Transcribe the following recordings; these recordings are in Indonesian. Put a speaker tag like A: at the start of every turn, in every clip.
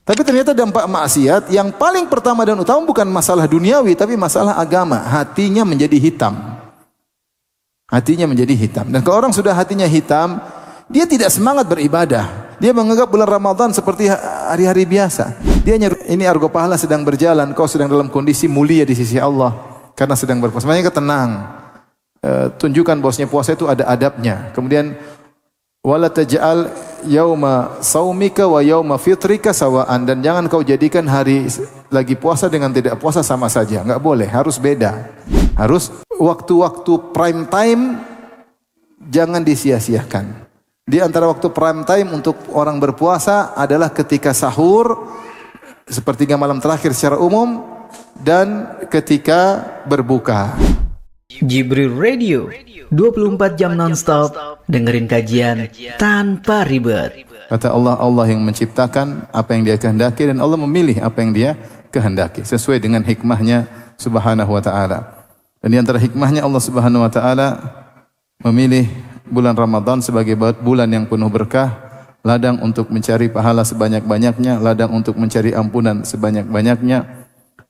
A: Tapi ternyata dampak maksiat yang paling pertama dan utama bukan masalah duniawi, tapi masalah agama. Hatinya menjadi hitam. Hatinya menjadi hitam. Dan kalau orang sudah hatinya hitam, dia tidak semangat beribadah. Dia menganggap bulan Ramadan seperti hari-hari biasa. Dia ini argo pahala sedang berjalan, kau sedang dalam kondisi mulia di sisi Allah karena sedang berpuasa. Makanya tenang. Tunjukkan bahwasanya puasa itu ada adabnya. Kemudian wala taj'al yauma saumika wa yauma fitrika sawaan, dan jangan kau jadikan hari lagi puasa dengan tidak puasa sama saja. Enggak boleh, harus beda. Harus waktu-waktu prime time jangan disia-siakan. Di antara waktu prime time untuk orang berpuasa adalah ketika sahur, sepertiga malam terakhir secara umum, dan ketika berbuka.
B: Jibril Radio 24 jam nonstop, dengerin kajian tanpa ribet.
A: Kata Allah, Allah yang menciptakan apa yang dia kehendaki, dan Allah memilih apa yang dia kehendaki sesuai dengan hikmahnya subhanahu wa ta'ala. Dan di antara hikmahnya Allah subhanahu wa ta'ala memilih bulan Ramadan sebagai bulan yang penuh berkah, ladang untuk mencari pahala sebanyak-banyaknya, ladang untuk mencari ampunan sebanyak-banyaknya,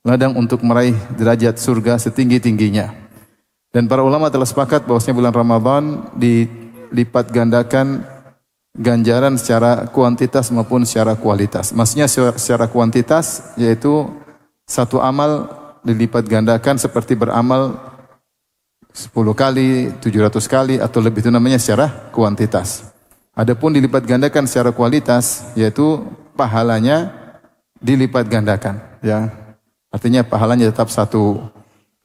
A: ladang untuk meraih derajat surga setinggi-tingginya. Dan para ulama telah sepakat bahwasanya bulan Ramadan dilipat gandakan ganjaran secara kuantitas maupun secara kualitas. Maksudnya secara kuantitas yaitu satu amal dilipat gandakan seperti beramal 10 kali, 700 kali atau lebih, itu namanya secara kuantitas. Adapun dilipat gandakan secara kualitas yaitu pahalanya dilipat gandakan, ya. Artinya pahalanya tetap satu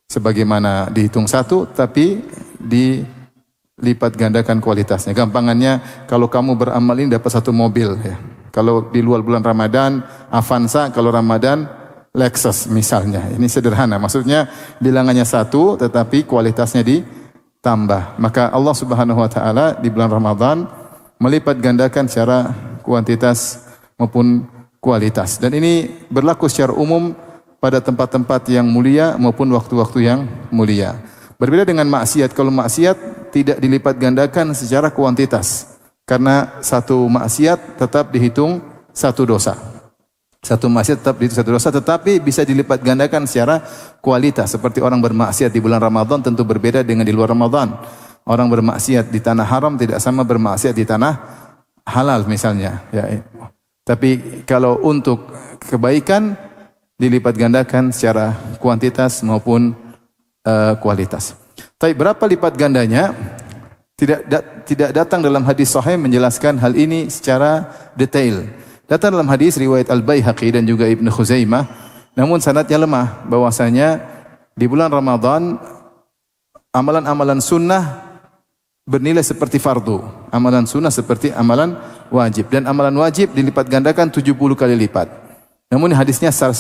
A: sebagaimana dihitung satu, tapi dilipat gandakan kualitasnya. Gampangannya kalau kamu beramal ini dapat satu mobil, ya. Kalau di luar bulan Ramadan Avanza, kalau Ramadan Lexus misalnya. Ini sederhana. Maksudnya bilangannya satu tetapi kualitasnya ditambah. Maka Allah Subhanahu wa taala di bulan Ramadan melipat gandakan secara kuantitas maupun kualitas. Dan ini berlaku secara umum pada tempat-tempat yang mulia maupun waktu-waktu yang mulia. Berbeda dengan maksiat. Kalau maksiat tidak dilipat gandakan secara kuantitas. Karena satu maksiat tetap dihitung satu dosa. Satu maksiat tetap dihitung satu dosa, tetapi bisa dilipat gandakan secara kualitas. Seperti orang bermaksiat di bulan Ramadan tentu berbeda dengan di luar Ramadan. Orang bermaksiat di tanah haram tidak sama bermaksiat di tanah halal misalnya. Ya. Tapi kalau untuk kebaikan dilipat gandakan secara kuantitas maupun kualitas. Tapi berapa lipat gandanya? Tidak datang dalam hadis sahih menjelaskan hal ini secara detail. Datang dalam hadis riwayat Al-Baihaqi dan juga Ibnu Khuzaimah, namun sanadnya lemah, bahwasanya di bulan Ramadan amalan-amalan sunnah bernilai seperti fardu. Amalan sunnah seperti amalan wajib, dan amalan wajib dilipat gandakan 70 kali lipat. Namun hadisnya secara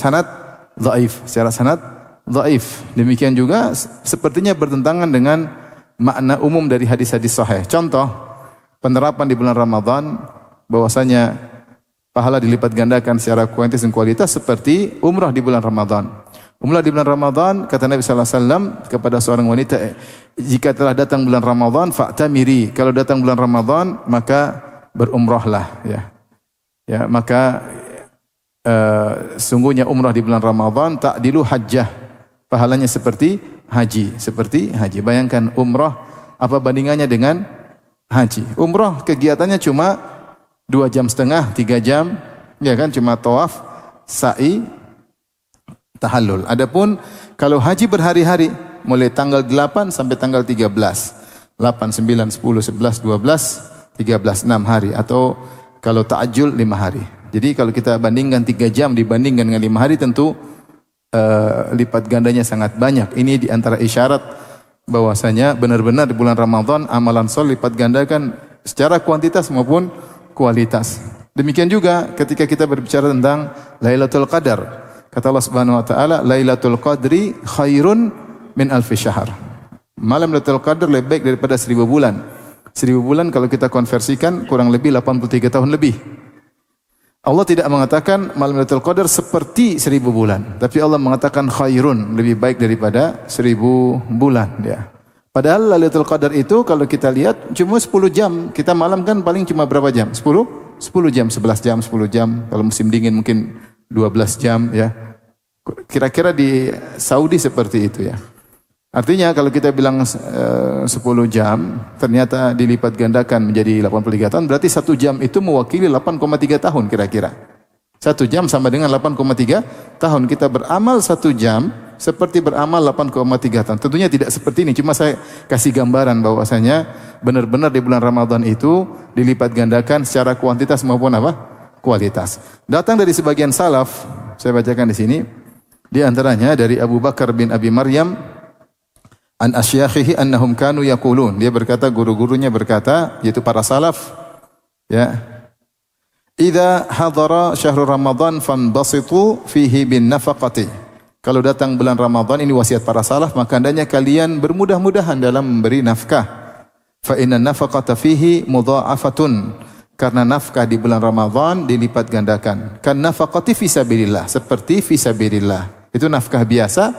A: sanad dhaif. Demikian juga sepertinya bertentangan dengan makna umum dari hadis-hadis sahih. Contoh, penerapan di bulan Ramadan bahwasanya pahala dilipat gandakan secara kuantitas dan kualitas seperti umrah di bulan Ramadan. Umrah di bulan Ramadan, kata Nabi sallallahu alaihi wasallam kepada seorang wanita, jika telah datang bulan Ramadan fa'tamiri. Kalau datang bulan Ramadan maka berumrahlah, ya. Ya, maka sungguhnya umrah di bulan Ramadan ta'dilu hajjah. Pahalanya seperti haji, Bayangkan umrah apa bandingannya dengan haji. Umrah kegiatannya cuma 2,5 jam, 3 jam, ya kan, cuma tawaf, sa'i, tahallul. Adapun kalau haji berhari-hari, mulai tanggal 8 sampai tanggal 13. 8, 9, 10, 11, 12, 13, 6 hari. Atau kalau ta'ajjul 5 hari. Jadi kalau kita bandingkan 3 jam dibandingkan dengan 5 hari, tentu lipat gandanya sangat banyak. Ini di antara isyarat bahwasanya benar-benar di bulan Ramadan amalan soleh lipat gandakan secara kuantitas maupun kualitas. Demikian juga ketika kita berbicara tentang Lailatul Qadar. Kata Allah Subhanahu wa taala, Lailatul Qadri khairun min alfi syahr. Malam Lailatul Qadar lebih baik daripada 1000 bulan. 1000 bulan kalau kita konversikan kurang lebih 83 tahun lebih. Allah tidak mengatakan malam Lailatul Qadar seperti 1000 bulan, tapi Allah mengatakan khairun, lebih baik daripada 1000 bulan, ya. Padahal Lailatul Qadar itu kalau kita lihat cuma 10 jam. Kita malam kan paling cuma berapa jam? 10 jam, 11 jam, 10 jam. Kalau musim dingin mungkin 12 jam ya. Kira-kira di Saudi seperti itu ya. Artinya kalau kita bilang 10 jam, ternyata dilipat gandakan menjadi 83 tahun, berarti 1 jam itu mewakili 8,3 tahun kira-kira. 1 jam sama dengan 8,3 tahun. Kita beramal 1 jam seperti beramal 8,3 tahun. Tentunya tidak seperti ini, cuma saya kasih gambaran bahwasanya benar-benar di bulan Ramadan itu dilipat gandakan secara kuantitas maupun apa? Kualitas. Datang dari sebagian salaf, saya bacakan di sini. Di antaranya dari Abu Bakar bin Abi Maryam an asyakhihi annahum kanu yaqulun. Dia berkata, guru-gurunya berkata, yaitu para salaf, ya. Idza hadara syahrul Ramadan fanbasitu fihi bin nafaqati. Kalau datang bulan Ramadan, ini wasiat para salaf, maka hendaknya kalian bermudah-mudahan dalam memberi nafkah. Fa inna nafaqata fihi mudha'afatun. Karena nafkah di bulan Ramadan dilipat gandakan. Kan nafaqati fi sabilillah, seperti fi sabilillah. Itu nafkah biasa,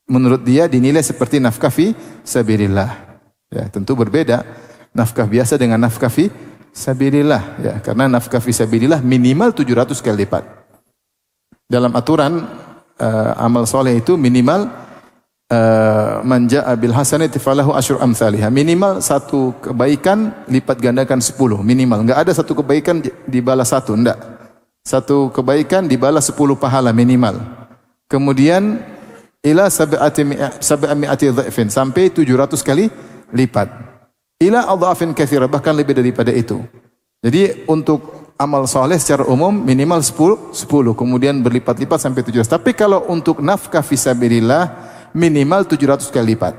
A: menurut dia dinilai seperti nafkah fi sabilillah. Ya, tentu berbeda nafkah biasa dengan nafkah fi sabilillah ya, karena nafkah fi sabilillah minimal 700 kali lipat. Dalam aturan amal soleh itu minimal man jaa bil hasanati falahu asyru amsalihha. Minimal satu kebaikan lipat gandakan 10 minimal. Enggak ada satu kebaikan dibalas 1, enggak. Satu kebaikan dibalas 10 pahala minimal. Kemudian ila sab'ati dha'fin, sampai 700 kali lipat. Ila adhafin katsira, bahkan lebih daripada itu. Jadi untuk amal soleh secara umum minimal 10, kemudian berlipat-lipat sampai 700. Tapi kalau untuk nafkah fisabilillah minimal 700 kali lipat.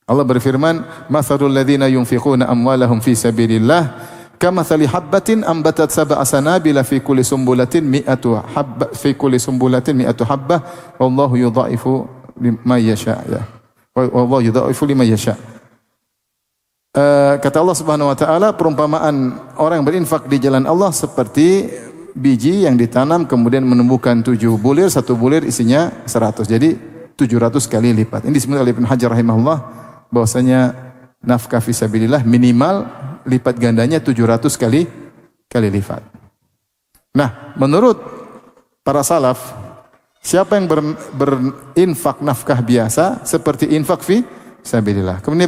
A: Allah berfirman, "Matsalul ladzina yunfiquna amwalahum fi sabilillah kamatsali habbatin ambatat sab'a sanabila fi kulli sumbulatin mi'atu habba fi kulli sumbulatin mi'atu habbah wallahu yudha'ifu liman yasha'." Ya. Wallahu yudha'ifu liman yasha'. Kata Allah Subhanahu wa taala, perumpamaan orang yang berinfak di jalan Allah seperti biji yang ditanam kemudian menumbuhkan 7 bulir, 1 bulir isinya 100. Jadi 700 kali lipat. Ini disebut oleh Ibnu Hajar rahimahullah bahwasanya nafkah fisabilillah minimal lipat gandanya 700 kali lipat. Nah, menurut para salaf, siapa yang berinfak nafkah biasa seperti infak fi sabilillah. Kemudian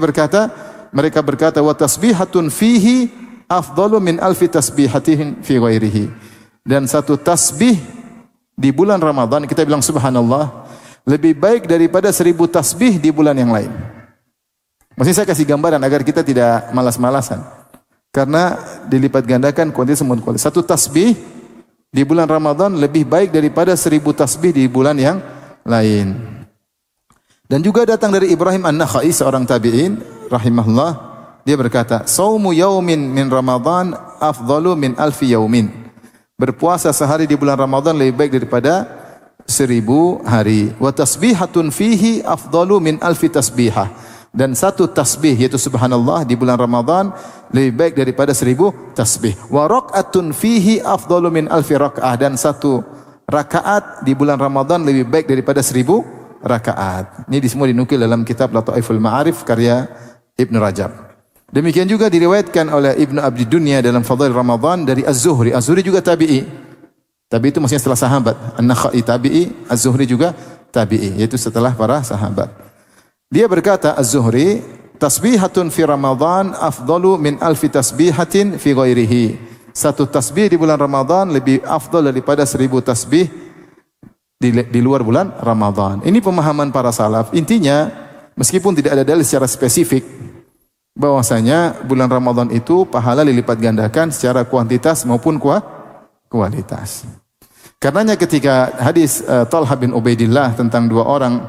A: mereka berkata wa tasbihatun fihi afdalu min alfi tasbihatin fi ghairihi. Dan satu tasbih di bulan Ramadan kita bilang subhanallah lebih baik daripada 1000 tasbih di bulan yang lain. Maksudnya saya kasih gambaran agar kita tidak malas-malasan. Karena dilipat gandakan kuantitas maupun kualitas. Satu tasbih di bulan Ramadan lebih baik daripada 1000 tasbih di bulan yang lain. Dan juga datang dari Ibrahim An-Nakhai, seorang tabi'in rahimahullah, dia berkata, "Shaumu yaumin min Ramadan afdalu min alfi yaumin." Berpuasa sehari di bulan Ramadan lebih baik daripada 1000 hari. Wa tasbihatun fihi afdalu min alfi tasbihah. Dan satu tasbih yaitu subhanallah di bulan Ramadan lebih baik daripada 1000 tasbih. Wa raq'atun fihi afdalu min alfi raq'ah. Dan satu rakaat di bulan Ramadan lebih baik daripada 1000 rakaat. Ini semua dinukil dalam kitab Lataiful Ma'arif karya Ibn Rajab. Demikian juga diriwayatkan oleh Ibn Abdi Dunya dalam Fadail Ramadan dari Az-Zuhri. Az-Zuhri juga tabi'i. Tabi'i itu maksudnya setelah sahabat. An-Nakhai tabi'i, Az-Zuhri juga tabi'i, yaitu setelah para sahabat. Dia berkata Az-Zuhri, tasbihatun fi Ramadan afdalu min alfi tasbihatin fi ghairihi. Satu tasbih di bulan Ramadan lebih afdal daripada 1000 tasbih di luar bulan Ramadan. Ini pemahaman para salaf. Intinya, meskipun tidak ada dalil secara spesifik bahwasanya bulan Ramadan itu pahala dilipat gandakan secara kuantitas maupun kualitas. Karenanya ketika hadis Talha bin Ubaidillah tentang 2 orang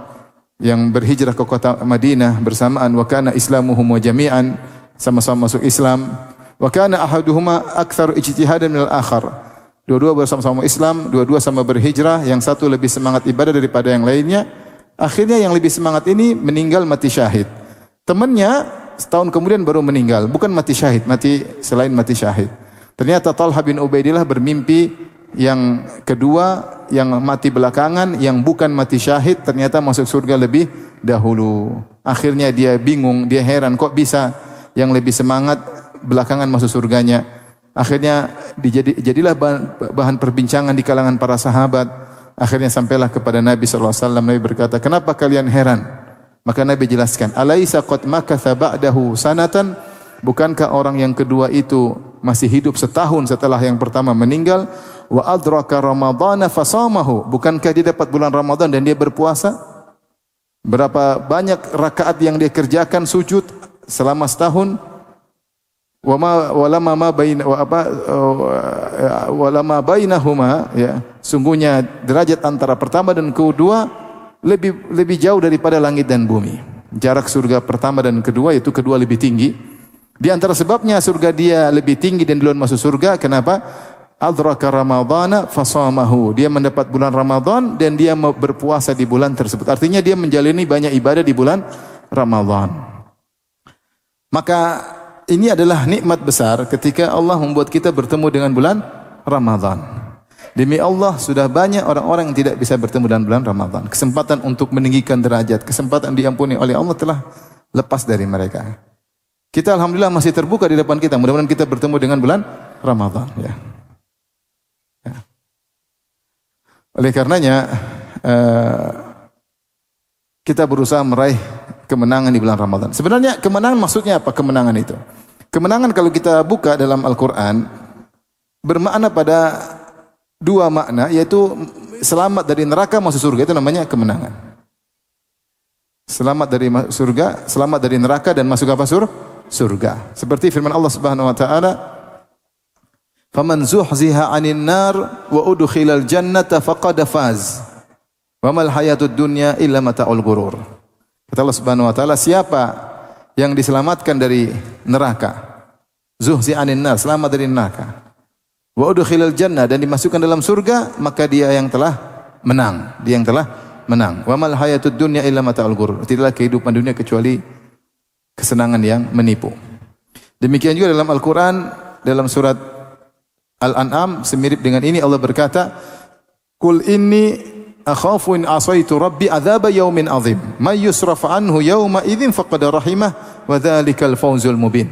A: yang berhijrah ke kota Madinah bersamaan, wa kana islamuhum wa jami'an, sama-sama masuk Islam, wa kana ahaduhuma aktsar ijtihadan minal akhar. Dua-dua bersama-sama Islam, dua-dua sama berhijrah, yang satu lebih semangat ibadah daripada yang lainnya. Akhirnya yang lebih semangat ini meninggal mati syahid. Temannya setahun kemudian baru meninggal, bukan mati syahid, mati selain mati syahid. Ternyata Talha bin Ubaidillah bermimpi yang kedua, yang mati belakangan, yang bukan mati syahid, ternyata masuk surga lebih dahulu. Akhirnya dia bingung, dia heran, kok bisa yang lebih semangat belakangan masuk surganya. Akhirnya jadilah bahan perbincangan di kalangan para sahabat. Akhirnya sampailah kepada Nabi SAW. Nabi berkata, kenapa kalian heran? Maka Nabi jelaskan, alaisa qad makatha ba'dahu sanatan? Bukankah orang yang kedua itu masih hidup setahun setelah yang pertama meninggal? Wa adraka ramadhana fasamahu? Bukankah dia dapat bulan Ramadan dan dia berpuasa? Berapa banyak rakaat yang dia kerjakan sujud selama setahun? Walama bainahuma, ya, sungguhnya derajat antara pertama dan kedua lebih jauh daripada langit dan bumi. Jarak surga pertama dan kedua, yaitu kedua lebih tinggi. Di antara sebabnya surga dia lebih tinggi dan duluan masuk surga, kenapa? Adraka ramadhana fasamahu. Dia mendapat bulan Ramadan dan dia berpuasa di bulan tersebut. Artinya dia menjalani banyak ibadah di bulan Ramadan. Maka ini adalah nikmat besar ketika Allah membuat kita bertemu dengan bulan Ramadan. Demi Allah, sudah banyak orang-orang yang tidak bisa bertemu dengan bulan Ramadan. Kesempatan untuk meninggikan derajat, kesempatan diampuni oleh Allah telah lepas dari mereka. Kita alhamdulillah masih terbuka di depan kita. Mudah-mudahan kita bertemu dengan bulan Ramadan. Ya. Oleh karenanya, kita berusaha meraih kemenangan di bulan Ramadan. Sebenarnya kemenangan maksudnya apa? Kemenangan itu. Kemenangan kalau kita buka dalam Al-Quran bermakna pada dua makna, yaitu selamat dari neraka masuk surga, itu namanya kemenangan. Selamat dari surga, selamat dari neraka dan masuk apa? Surga. Seperti firman Allah Subhanahu wa taala, "Faman zuhziha 'anil nar wa udkhilal jannata faqad faz. Wa mal hayatud dunya illa mata'ul ghurur." Kata Allah Subhanahu wa taala, siapa yang diselamatkan dari neraka, zuhzi 'anil nar, selamat dari neraka, wa udkhilal jannah, dan dimasukkan dalam surga, maka dia yang telah menang. Dia yang telah menang. Wa mal hayatud dunya illa mata'ul ghurur. Tidaklah kehidupan dunia kecuali kesenangan yang menipu. Demikian juga dalam Al-Quran, dalam surat Al-An'am, semirip dengan ini Allah berkata, "Qul inni akhafu in asaitu rabbi adzaba yaumin azim. May yusraf anhu yauma idzin faqad rahimah wa dzalikal fawzul mubin."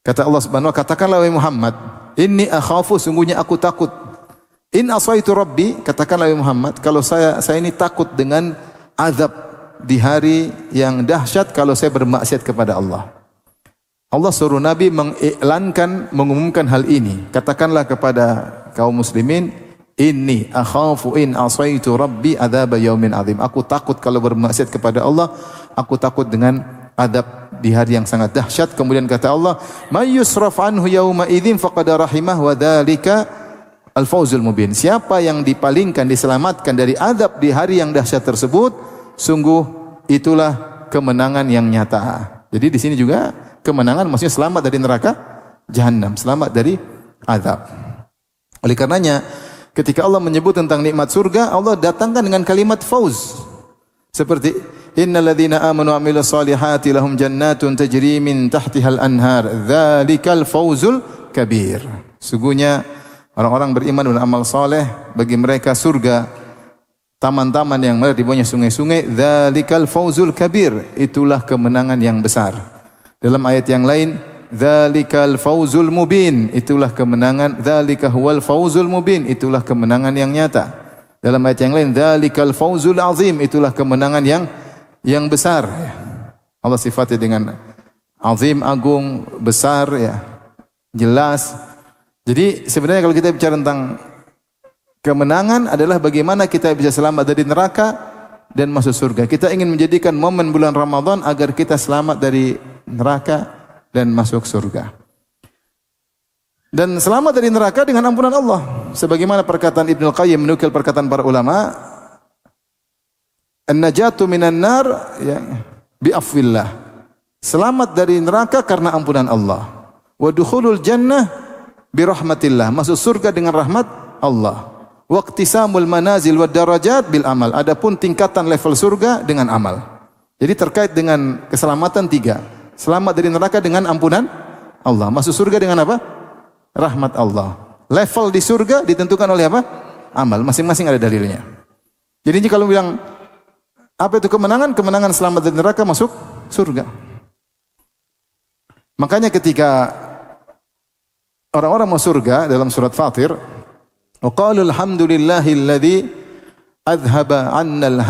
A: Kata Allah Subhanahu wa taala, katakanlah wahai Muhammad, inni akhafu, sungguhnya aku takut. In asaitu rabbi, katakanlah wahai Muhammad, kalau saya ini takut dengan azab di hari yang dahsyat kalau saya bermaksiat kepada Allah. Allah suruh Nabi mengiklankan, mengumumkan hal ini. Katakanlah kepada kaum muslimin, inni akhafu in asaitu rabbi adzaba yaumin azim. Aku takut kalau bermaksiat kepada Allah, aku takut dengan adab di hari yang sangat dahsyat. Kemudian kata Allah, may yusraf anhu yauma idzin faqad rahimah wa dzalika al-fawzul mubin. Siapa yang dipalingkan, diselamatkan dari adab di hari yang dahsyat tersebut, sungguh itulah kemenangan yang nyata. Jadi di sini juga kemenangan maksudnya selamat dari neraka Jahannam, selamat dari azab. Oleh karenanya, ketika Allah menyebut tentang nikmat surga, Allah datangkan dengan kalimat fauz. Seperti innal ladzina amanu wa amilus solihati lahum jannatun tajri min tahtihal anhar dzalikal fauzul kabir. Sungguhnya orang-orang beriman dan amal saleh, bagi mereka surga, taman-taman yang mengalir di bawahnya sungai-sungai, dzalikal fauzul kabir, itulah kemenangan yang besar. Dalam ayat yang lain, dzalikal fauzul mubin, itulah kemenangan, dzalika huwal fauzul mubin, itulah kemenangan yang nyata. Dalam ayat yang lain, dzalikal fauzul azim, itulah kemenangan yang besar. Allah sifatnya dengan azim, agung, besar, ya, jelas. Jadi sebenarnya kalau kita bicara tentang kemenangan adalah bagaimana kita bisa selamat dari neraka dan masuk surga. Kita ingin menjadikan momen bulan Ramadan agar kita selamat dari neraka dan masuk surga. Dan selamat dari neraka dengan ampunan Allah. Sebagaimana perkataan Ibnu Qayyim menukil perkataan para ulama, an-najatu minan nar ya bi afwillah. Selamat dari neraka karena ampunan Allah. Wa dukhulul jannah bi rahmatillah. Masuk surga dengan rahmat Allah. Waqtisamul manazil wad darajat bil amal. Adapun tingkatan level surga dengan amal. Jadi terkait dengan keselamatan tiga. Selamat dari neraka dengan ampunan Allah. Masuk surga dengan apa? Rahmat Allah. Level di surga ditentukan oleh apa? Amal. Masing-masing ada dalilnya. Jadi kalau bilang apa itu kemenangan? Kemenangan selamat dari neraka masuk surga. Makanya ketika orang-orang masuk surga dalam surat Fatir, wa qalu alhamdulillahilladzi adhaba 'annal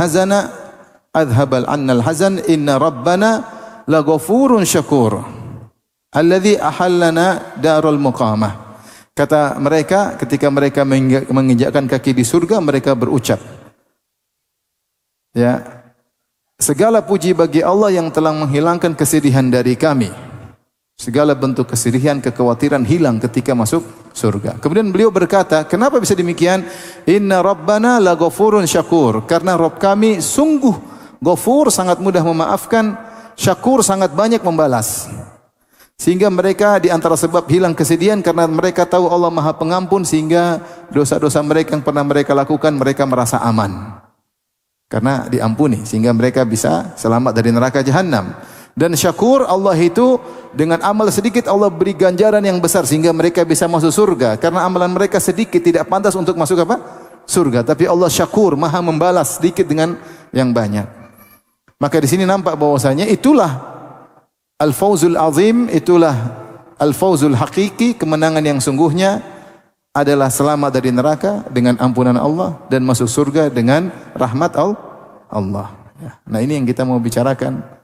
A: hazan inna rabbana laghafurun syakur alladzi ahallana darul muqamah. Kata mereka ketika mereka menginjakkan kaki di surga, mereka berucap, ya, segala puji bagi Allah yang telah menghilangkan kesedihan dari kami. Segala bentuk kesedihan, kekhawatiran hilang ketika masuk surga. Kemudian beliau berkata, kenapa bisa demikian? Inna rabbana laghafurun syakur. Karena Rabb kami sungguh ghafur, sangat mudah memaafkan, syakur, sangat banyak membalas. Sehingga mereka di antara sebab hilang kesedihan karena mereka tahu Allah Maha Pengampun, sehingga dosa-dosa mereka yang pernah mereka lakukan mereka merasa aman. Karena diampuni, sehingga mereka bisa selamat dari neraka jahanam. Dan syakur, Allah itu dengan amal sedikit Allah beri ganjaran yang besar sehingga mereka bisa masuk surga. Karena amalan mereka sedikit tidak pantas untuk masuk apa? Surga. Tapi Allah syakur, Maha membalas sedikit dengan yang banyak. Maka di sini nampak bahwasanya itulah al-fawzul azim, itulah al-fawzul hakiki, kemenangan yang sungguhnya adalah selamat dari neraka dengan ampunan Allah dan masuk surga dengan rahmat Allah. Nah, ini yang kita mau bicarakan.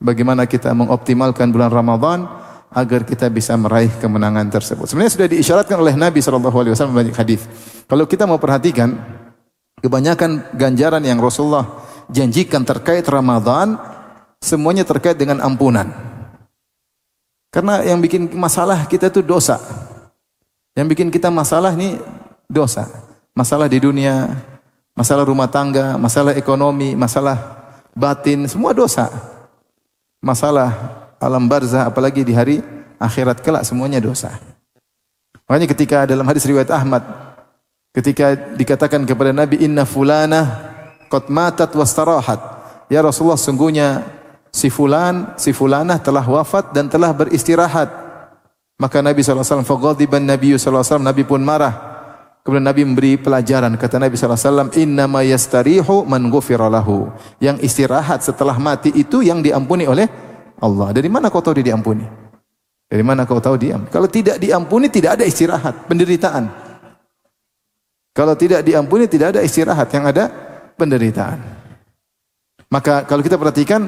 A: Bagaimana kita mengoptimalkan bulan Ramadan agar kita bisa meraih kemenangan tersebut. Sebenarnya sudah diisyaratkan oleh Nabi SAW banyak hadis. Kalau kita mau perhatikan, kebanyakan ganjaran yang Rasulullah janjikan terkait Ramadan semuanya terkait dengan ampunan. Karena yang bikin masalah kita itu dosa. Yang bikin kita masalah ini dosa. Masalah di dunia, masalah rumah tangga, masalah ekonomi, masalah batin, semua dosa. Masalah alam barzah, apalagi di hari akhirat kelak, semuanya dosa. Makanya ketika dalam hadis riwayat Ahmad, ketika dikatakan kepada Nabi, inna fulana qad matat wastarahat. Ya Rasulullah, sungguhnya si fulanah telah wafat dan telah beristirahat. Maka Nabi SAW, faghadiban Nabi SAW, Nabi pun marah. Kemudian Nabi memberi pelajaran, kata Nabi SAW, innama yastarihu man ghufira lahu. Yang istirahat setelah mati itu yang diampuni oleh Allah. Dari mana kau tahu dia diampuni? Dari mana kau tahu dia? Kalau tidak diampuni tidak ada istirahat, penderitaan. Kalau tidak diampuni tidak ada istirahat, yang ada penderitaan. Maka kalau kita perhatikan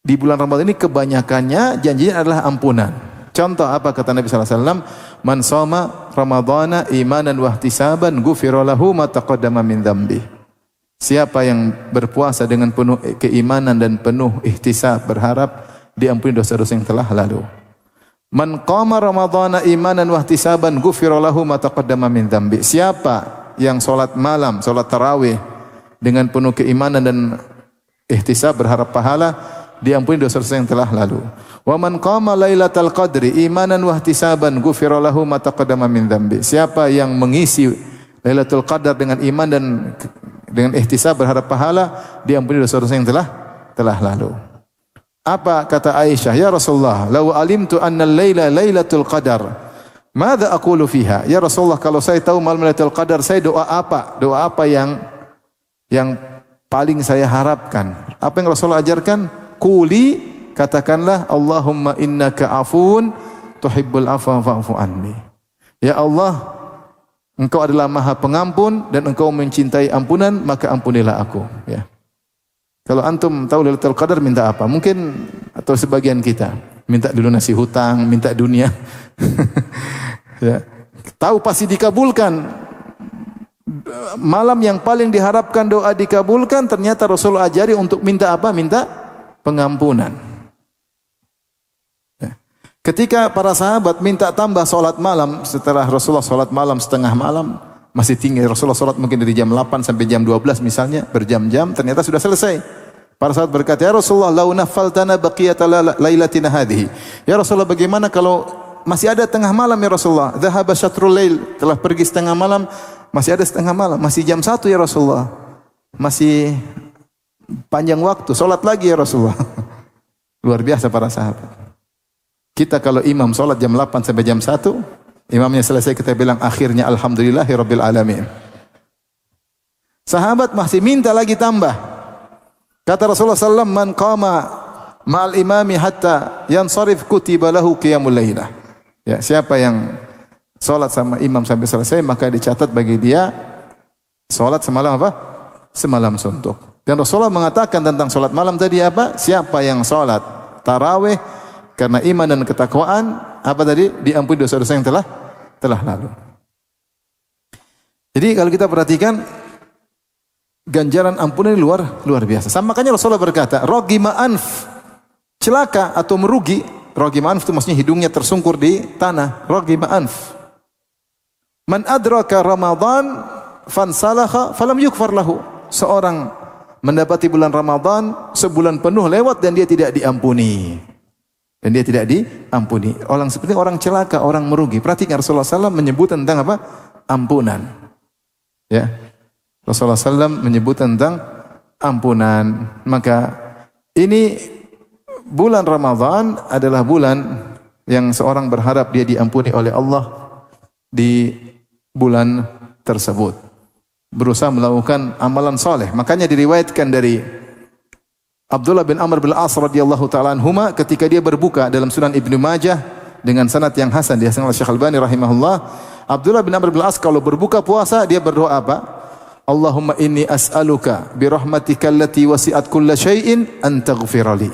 A: di bulan Ramadan ini kebanyakannya janjinya adalah ampunan. Contoh apa kata Nabi SAW? Man shoma Ramadhana imanan wa ihtisaban ghufira lahu ma taqaddama min dzambi. Siapa yang berpuasa dengan penuh keimanan dan penuh ihtisab, berharap diampuni dosa-dosa yang telah lalu. Man qama Ramadhana imanan wa ihtisaban ghufira lahu ma taqaddama min dzambi. Siapa yang salat malam, salat tarawih dengan penuh keimanan dan ihtisab, berharap pahala, diampuni dosa-dosa yang telah lalu. Wa man qama lailatal qadri imanan wa ihtisaban ghufira lahu ma taqaddama min dzambi. Siapa yang mengisi Lailatul Qadar dengan iman dan dengan ihtisab, berharap pahala, diampuni dosa-dosa yang telah lalu. Apa kata Aisyah? Ya Rasulullah, law alimtu anna al-laila lailatul qadar, madza aqulu fiha? Ya Rasulullah, kalau saya tahu malam Lailatul Qadar, saya doa apa? Doa apa yang paling saya harapkan? Apa yang Rasulullah ajarkan? Quli, katakanlah, Allahumma innaka afun tuhibbul afwa fa'fu anni. Ya Allah, Engkau adalah Maha Pengampun dan Engkau mencintai ampunan, maka ampunilah aku. Ya. Kalau antum tahu Lailatul Qadar minta apa? Mungkin atau sebagian kita minta dilunasi hutang, minta dunia. Ya. Tahu pasti dikabulkan. Malam yang paling diharapkan doa dikabulkan, ternyata Rasul ajari untuk minta apa? Minta pengampunan. Ketika para sahabat minta tambah solat malam, setelah Rasulullah solat malam setengah malam, masih tinggi. Rasulullah solat mungkin dari jam 8 sampai jam 12 misalnya, berjam-jam, ternyata sudah selesai. Para sahabat berkata, ya Rasulullah, lau nafaltana baqiyata lailatina hadhihi. Ya Rasulullah, bagaimana kalau masih ada tengah malam ya Rasulullah? Dhahaba syatrul lail, telah pergi setengah malam, masih ada setengah malam, masih jam 1 ya Rasulullah. Masih panjang waktu, solat lagi ya Rasulullah. Luar biasa para sahabat. Kita kalau imam solat jam 8 sampai jam 1, imamnya selesai, kita bilang akhirnya alhamdulillahi rabbil alamin. Sahabat masih minta lagi tambah. Kata Rasulullah SAW, man qama ma'al imami hatta yansarif kutiba lahu qiyamul lailah. Ya, siapa yang salat sama imam sampai selesai maka dicatat bagi dia salat semalam apa? Semalam suntuk. Dan Rasulullah mengatakan tentang salat malam tadi apa? Siapa yang salat tarawih karena iman dan ketakwaan, apa tadi? Diampuni dosa-dosa yang telah lalu. Jadi kalau kita perhatikan ganjaran ampunan ini luar biasa. Sama makanya Rasulullah berkata, ragima anf, celaka atau merugi. Ragima anf itu maksudnya hidungnya tersungkur di tanah. Ragima anf. Man adraka Ramadan fansalakha falam yukfar lahu. Seorang mendapati bulan Ramadan sebulan penuh lewat dan dia tidak diampuni. Dan dia tidak diampuni. Orang seperti orang celaka, orang merugi. Perhatikan Rasulullah SAW menyebut tentang apa? Ampunan. Ya. Rasulullah SAW menyebut tentang ampunan. Maka ini bulan Ramadan adalah bulan yang seorang berharap dia diampuni oleh Allah di bulan tersebut. Berusaha melakukan amalan soleh. Makanya diriwayatkan dari Abdullah bin Amr bin As radhiyallahu taala anhuma ketika dia berbuka dalam Sunan Ibnu Majah dengan sanad yang hasan dihasankan oleh Syekh Albani rahimahullah. Abdullah bin Amr bin As kalau berbuka puasa dia berdoa apa? Allahumma inni as'aluka bi rahmatika allati wasi'at kulla syai'in an taghfirali.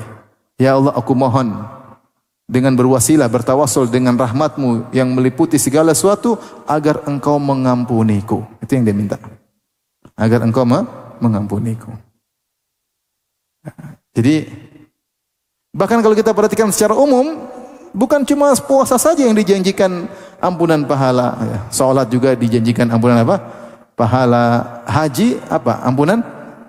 A: Ya Allah, aku mohon dengan berwasilah, bertawassul dengan rahmatmu yang meliputi segala sesuatu agar engkau mengampuniku. Itu yang dia minta. Agar engkau mengampuniku. Jadi bahkan kalau kita perhatikan secara umum, bukan cuma puasa saja yang dijanjikan ampunan pahala. Salat juga dijanjikan ampunan apa? Pahala. Haji apa? Ampunan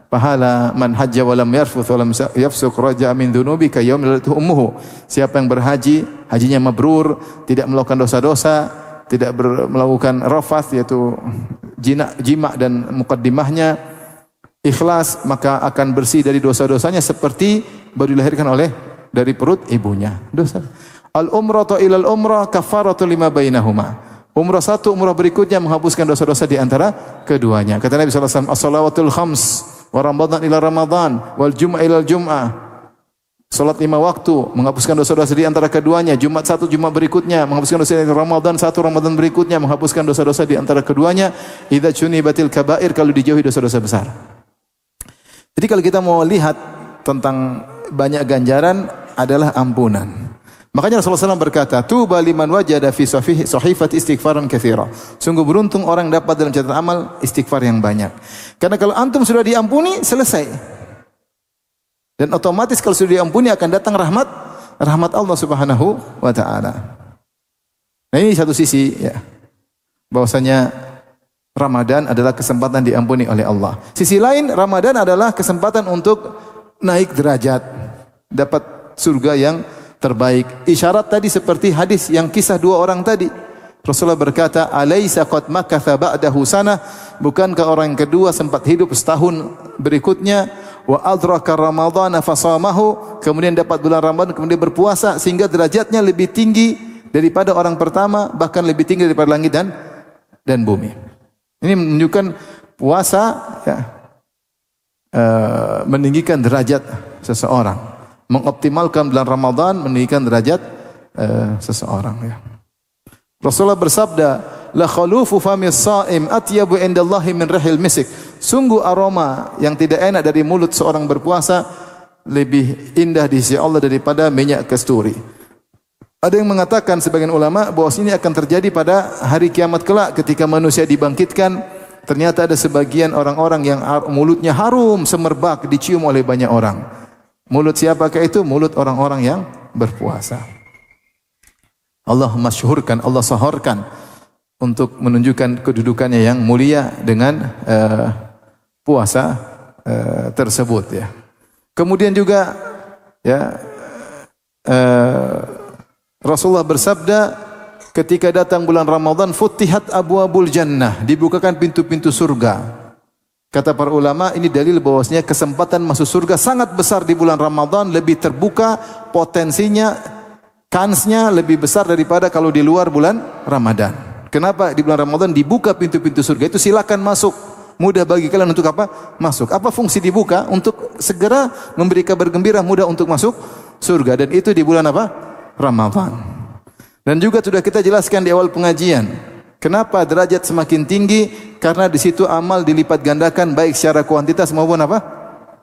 A: pahala. Man hajja wa lam yarfuth wa lam yafsuq raja'a min dhunubi ka yaumil ummuhu. Siapa yang berhaji, hajinya mabrur, tidak melakukan dosa-dosa, tidak melakukan rafath yaitu jima dan mukaddimahnya, ikhlas, maka akan bersih dari dosa-dosanya seperti baru dilahirkan dari perut ibunya. Dosa. Al-umratu ilal umrah kafaratu lima bainahuma. Umrah satu, umrah berikutnya menghapuskan dosa-dosa di antara keduanya. Kata Nabi sallallahu alaihi wasallam, as-salawatul khams wa Ramadan ila Ramadan wal jum'ah ila jum'ah. Salat 5 waktu menghapuskan dosa-dosa di antara keduanya. Jumat satu, Jumat berikutnya menghapuskan dosa di Ramadan satu, Ramadan berikutnya menghapuskan dosa-dosa di antara keduanya. Idza cunibatil kabair, kalau dijauhi dosa-dosa besar. Jadi kalau kita mau lihat tentang banyak ganjaran adalah ampunan. Makanya Rasulullah SAW berkata, tuba liman wajada fi sahifat istighfaran katsira. Sungguh beruntung orang dapat dalam catatan amal istighfar yang banyak. Karena kalau antum sudah diampuni, selesai. Dan otomatis kalau sudah diampuni akan datang rahmat Allah Subhanahu wa taala. Nah, ini satu sisi ya. Bahwasanya Ramadan adalah kesempatan diampuni oleh Allah. Sisi lain, Ramadan adalah kesempatan untuk naik derajat, dapat surga yang terbaik. Isyarat tadi seperti hadis yang kisah 2 orang tadi. Rasulullah berkata, "Alaisa qad makatha ba'dahu sanah?" Bukankah orang yang kedua sempat hidup setahun berikutnya? Wa adraka ramadhana fasamahu, kemudian dapat bulan Ramadan kemudian berpuasa sehingga derajatnya lebih tinggi daripada orang pertama, bahkan lebih tinggi daripada langit dan bumi. Ini menunjukkan puasa ya, meninggikan derajat seseorang, mengoptimalkan bulan Ramadan meninggikan derajat seseorang ya. Rasulullah bersabda, la khalufu famis shaim atyabu indallahi min rihil misik. Sungguh aroma yang tidak enak dari mulut seorang berpuasa lebih indah di sisi Allah daripada minyak kasturi. Ada yang mengatakan sebagian ulama bahwa ini akan terjadi pada hari kiamat kelak ketika manusia dibangkitkan. Ternyata ada sebagian orang-orang yang mulutnya harum semerbak dicium oleh banyak orang. Mulut siapakah itu? Mulut orang-orang yang berpuasa. Allah masyhurkan, Allah sahorkan untuk menunjukkan kedudukannya yang mulia dengan puasa tersebut ya. Kemudian juga ya Rasulullah bersabda, ketika datang bulan Ramadan, futihat abwabul jannah, dibukakan pintu-pintu surga. Kata para ulama, ini dalil bahwasanya kesempatan masuk surga sangat besar di bulan Ramadan, lebih terbuka potensinya, kansnya lebih besar daripada kalau di luar bulan Ramadan. Kenapa di bulan Ramadan dibuka pintu-pintu surga? Itu silakan masuk. Mudah bagi kalian untuk apa? Masuk. Apa fungsi dibuka? Untuk segera memberi kabar gembira, mudah untuk masuk surga. Dan itu di bulan apa? Ramadan. Dan juga sudah kita jelaskan di awal pengajian, kenapa derajat semakin tinggi? Karena di situ amal dilipat gandakan baik secara kuantitas maupun apa?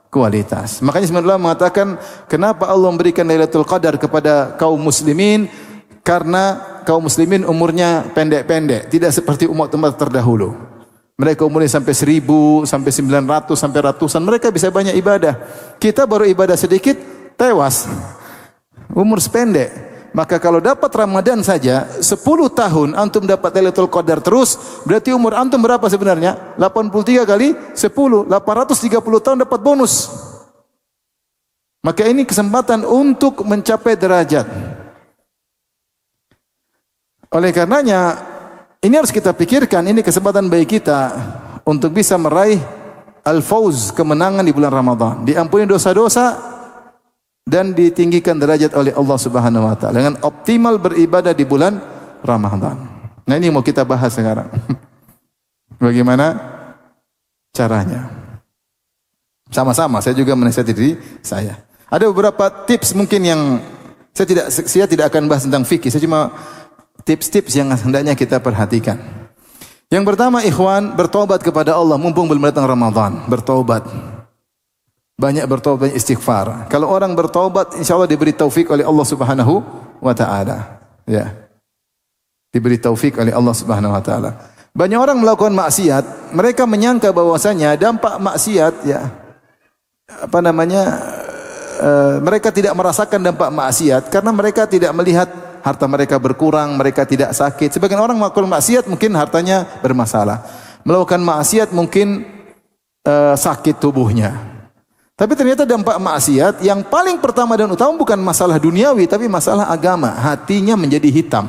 A: Kualitas. Makanya sebenarnya mengatakan kenapa Allah memberikan Lailatul Qadar kepada kaum muslimin? Karena kaum muslimin umurnya pendek-pendek, tidak seperti umat-umat terdahulu. Mereka umurnya sampai 1000, sampai 900, sampai ratusan. Mereka bisa banyak ibadah. Kita baru ibadah sedikit, tewas. Umur sependek. Maka kalau dapat Ramadan saja, 10 tahun antum dapat Lailatul Qadar terus, berarti umur antum berapa sebenarnya? 83 kali 10, 830 tahun dapat bonus. Maka ini kesempatan untuk mencapai derajat. Oleh karenanya, ini harus kita pikirkan, ini kesempatan bagi kita untuk bisa meraih al-fauz, kemenangan di bulan Ramadan. Diampuni dosa-dosa dan ditinggikan derajat oleh Allah Subhanahu wa taala dengan optimal beribadah di bulan Ramadan. Nah, ini mau kita bahas sekarang. Bagaimana caranya? Sama-sama, saya juga menasihati diri saya. Ada beberapa tips mungkin yang saya tidak akan bahas tentang fikih, saya cuma tips-tips yang hendaknya kita perhatikan. Yang pertama, ikhwan, bertobat kepada Allah mumpung belum datang Ramadan. Bertobat. Banyak bertobat, banyak istighfar. Kalau orang bertobat, insyaallah diberi taufik oleh Allah Subhanahu wa taala. Ya. Diberi taufik oleh Allah Subhanahu wa taala. Banyak orang melakukan maksiat, mereka menyangka bahwasanya dampak maksiat mereka tidak merasakan dampak maksiat karena mereka tidak melihat harta mereka berkurang, mereka tidak sakit. Sebagian orang melakukan maksiat mungkin hartanya bermasalah. Melakukan maksiat mungkin sakit tubuhnya. Tapi ternyata dampak maksiat yang paling pertama dan utama bukan masalah duniawi, tapi masalah agama. Hatinya menjadi hitam.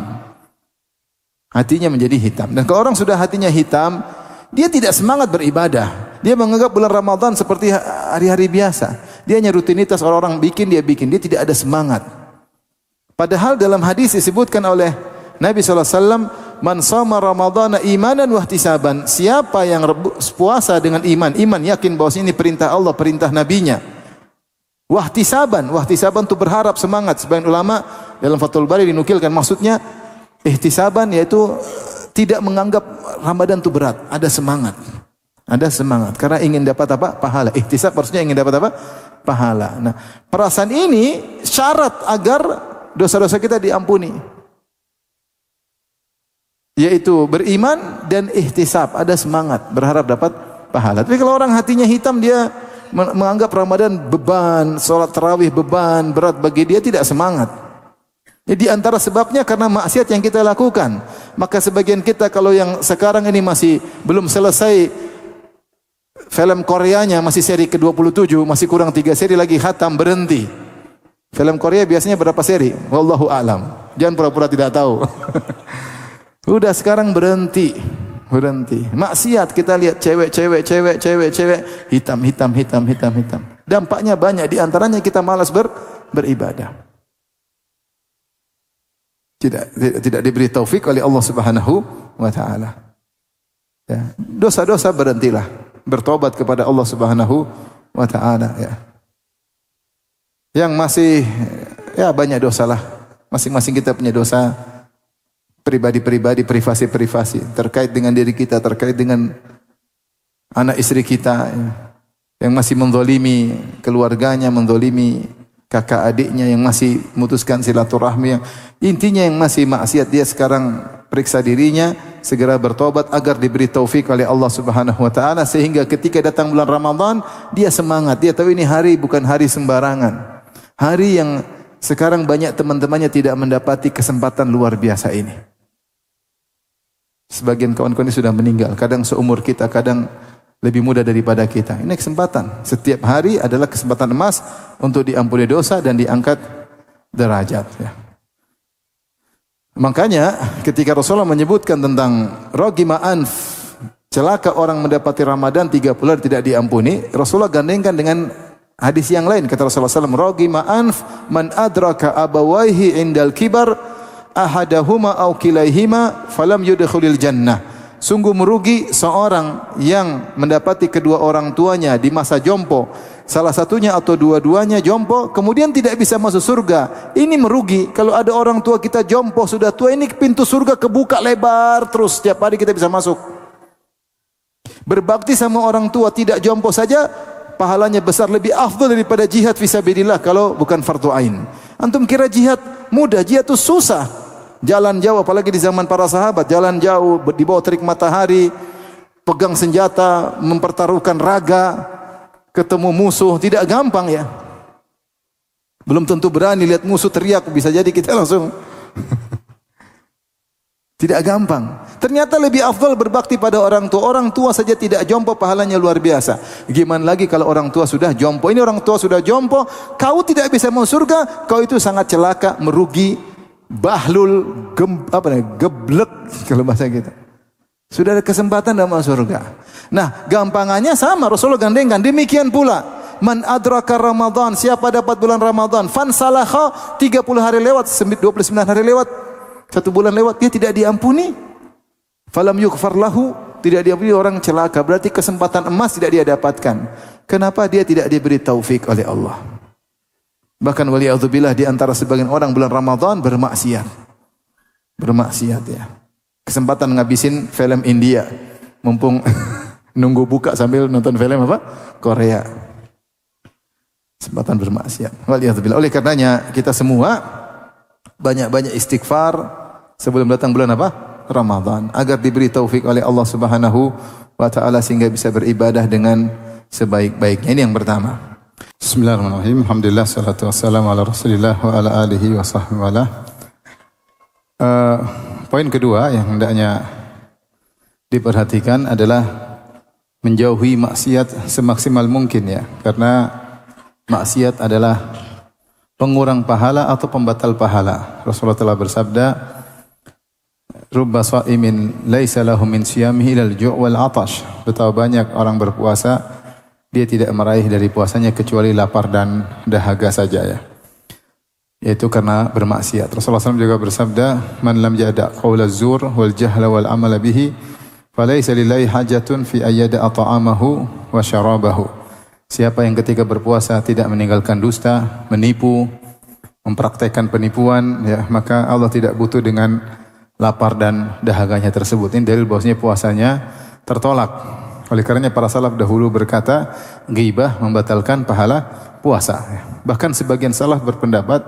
A: Hatinya menjadi hitam. Dan kalau orang sudah hatinya hitam, dia tidak semangat beribadah. Dia menganggap bulan Ramadan seperti hari-hari biasa. Dia hanya rutinitas, orang-orang bikin, dia bikin. Dia tidak ada semangat. Padahal dalam hadis disebutkan oleh Nabi SAW, man shoma ramadhana imanan wahtisaban. Siapa yang puasa dengan iman yakin bahwa ini perintah Allah, perintah nabinya. Wahtisaban itu berharap, semangat. Sebagian ulama dalam Fathul Bari dinukilkan maksudnya ihtisaban yaitu tidak menganggap Ramadan itu berat, ada semangat. Ada semangat karena ingin dapat apa? Pahala. Ihtisab maksudnya ingin dapat apa? Pahala. Nah, perasaan ini syarat agar dosa-dosa kita diampuni, yaitu beriman dan ihtisab, ada semangat berharap dapat pahala. Tapi kalau orang hatinya hitam, dia menganggap Ramadan beban, sholat tarawih beban, berat bagi dia, tidak semangat. Jadi antara sebabnya karena maksiat yang kita lakukan. Maka sebagian kita kalau yang sekarang ini masih belum selesai film Koreanya, masih seri ke-27, masih kurang 3 seri lagi khatam, berhenti. Film Korea biasanya berapa seri? Wallahu a'lam. Jangan pura-pura tidak tahu. Udah sekarang berhenti. Maksiat kita lihat cewek, hitam. Dampaknya banyak, di antaranya kita malas beribadah. Tidak diberi taufik oleh Allah Subhanahu wa taala. Ya, dosa-dosa berhentilah. Bertobat kepada Allah Subhanahu wa taala, ya. Yang masih banyak dosa lah. Masing-masing kita punya dosa pribadi-pribadi, privasi terkait dengan diri kita, terkait dengan anak istri kita, ya. Yang masih menzalimi keluarganya, menzalimi kakak adiknya, yang masih memutuskan silaturahmi, yang intinya yang masih maksiat, dia sekarang periksa dirinya, segera bertobat agar diberi taufik oleh Allah Subhanahu wa taala sehingga ketika datang bulan Ramadan dia semangat, dia tahu ini hari bukan hari sembarangan. Hari yang sekarang banyak teman-temannya tidak mendapati kesempatan luar biasa ini. Sebagian kawan-kawan ini sudah meninggal, kadang seumur kita, kadang lebih muda daripada kita. Ini kesempatan. Setiap hari adalah kesempatan emas untuk diampuni dosa dan diangkat derajat, ya. Makanya ketika Rasulullah menyebutkan tentang rogima anf, celaka orang mendapati Ramadan 30 hari tidak diampuni, Rasulullah gandengkan dengan hadis yang lain. Kata Rasulullah SAW, rogima anf man adraka abawaihi indal kibar ahadahuma au kilaihima falam yudkhulil jannah. Sungguh merugi seorang yang mendapati kedua orang tuanya di masa jompo salah satunya atau dua-duanya jompo, kemudian tidak bisa masuk surga. Ini merugi. Kalau ada orang tua kita jompo, sudah tua, ini pintu surga kebuka lebar terus, setiap hari kita bisa masuk. Berbakti sama orang tua tidak jompo saja, pahalanya besar, lebih afdal daripada jihad fisabilillah kalau bukan fardu ain. Antum kira jihad mudah? Jihad itu susah. Jalan jauh, apalagi di zaman para sahabat, jalan jauh di bawah terik matahari, pegang senjata, mempertaruhkan raga, ketemu musuh, tidak gampang ya. Belum tentu berani lihat musuh teriak, bisa jadi kita langsung tidak gampang. Ternyata lebih afdal berbakti pada orang tua. Orang tua saja tidak jompo, pahalanya luar biasa. Gimana lagi kalau orang tua sudah jompo? Ini orang tua sudah jompo, kau tidak bisa masuk surga, kau itu sangat celaka, merugi, bahlul, geblek kalau bahasa kita. Sudah ada kesempatan dalam masuk surga. Nah, gampangannya sama, Rasulullah gandengkan. Demikian pula, man adraka Ramadan, siapa dapat bulan Ramadan, fan salakha, 30 hari lewat, 29 hari lewat, 1 bulan lewat, dia tidak diampuni. Falam yughfar lahu, tidak diampuni, orang celaka. Berarti kesempatan emas tidak dia dapatkan. Kenapa? Dia tidak diberi taufik oleh Allah. Bahkan waliyadzubillah, di antara sebagian orang bulan Ramadan bermaksiat. Bermaksiat ya. Kesempatan ngabisin film India. Mumpung nunggu buka sambil nonton film apa? Korea. Kesempatan bermaksiat. Waliyadzubillah. Oleh karenanya kita semua banyak-banyak istighfar sebelum datang bulan apa? Ramadan, agar diberi taufik oleh Allah Subhanahu wa taala sehingga bisa beribadah dengan sebaik-baiknya. Ini yang pertama. Bismillahirrahmanirrahim. Alhamdulillah, salatu wassalamu ala Rasulillah wa ala alihi wa sahbihi wala. Poin kedua yang hendaknya diperhatikan adalah menjauhi maksiat semaksimal mungkin ya, karena maksiat adalah pengurang pahala atau pembatal pahala. Rasulullah telah bersabda, rubba sha'imin laisa lahu min siyamihi ilal ju' wal 'atash. Betapa banyak orang berpuasa, dia tidak meraih dari puasanya kecuali lapar dan dahaga saja ya. Yaitu karena bermaksiat. Rasulullah SAW juga bersabda, man lam yada' qawla zur wal jahla wal amala bihi falaysa lillahi hajatun fi ayyada ta'amahu wa syarabahu. Siapa yang ketika berpuasa tidak meninggalkan dusta, menipu, mempraktekkan penipuan, ya, maka Allah tidak butuh dengan lapar dan dahaganya tersebut. Ini dalil bahwasanya puasanya tertolak. Oleh karenanya para salaf dahulu berkata, ghibah membatalkan pahala puasa. Bahkan sebagian salaf berpendapat,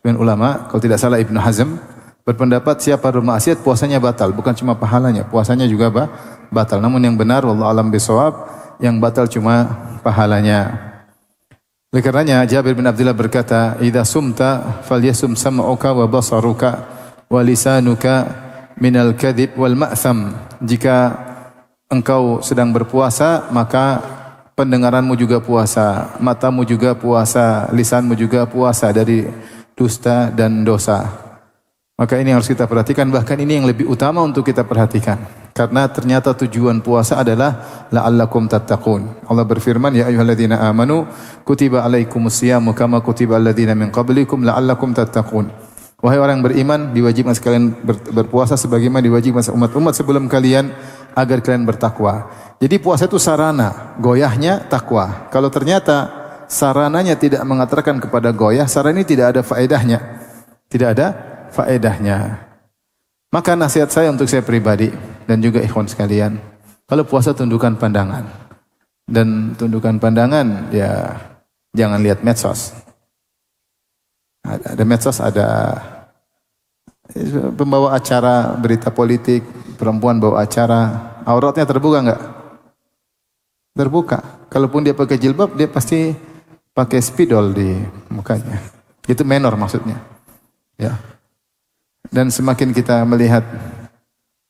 A: sebagian ulama, kalau tidak salah Ibnu Hazm, berpendapat siapa bermaksiat puasanya batal, bukan cuma pahalanya, puasanya juga batal. Namun yang benar, wallahu alam bisawab, yang batal cuma pahalanya. Oleh karenanya Jabir bin Abdullah berkata, "Idza sumta falyasum sam'uka wa basaruka wa lisanuka minal kadhib wal ma'tham." Jika engkau sedang berpuasa, maka pendengaranmu juga puasa, matamu juga puasa, lisanmu juga puasa dari dusta dan dosa. Maka ini harus kita perhatikan, bahkan ini yang lebih utama untuk kita perhatikan. Karena ternyata tujuan puasa adalah la'allakum tattaqun. Allah berfirman, ya ayyuhalladzina amanu kutiba alaikumusyamu kama kutiba alladzina min qablikum la'allakum tattaqun. Wahai orang beriman, diwajibkan sekalian berpuasa sebagaimana diwajibkan umat-umat sebelum kalian agar kalian bertakwa. Jadi puasa itu sarana, goyahnya takwa. Kalau ternyata sarananya tidak mengantarkan kepada goyah, sarana ini tidak ada faedahnya. Tidak ada faedahnya. Maka nasihat saya untuk saya pribadi dan juga ikhwan sekalian, kalau puasa tundukkan pandangan. Dan tundukkan pandangan ya jangan lihat medsos. Ada medsos, ada pembawa acara berita politik, perempuan bawa acara, auratnya terbuka enggak? Terbuka. Kalaupun dia pakai jilbab, dia pasti pakai spidol di mukanya. Itu menor maksudnya. Ya. Dan semakin kita melihat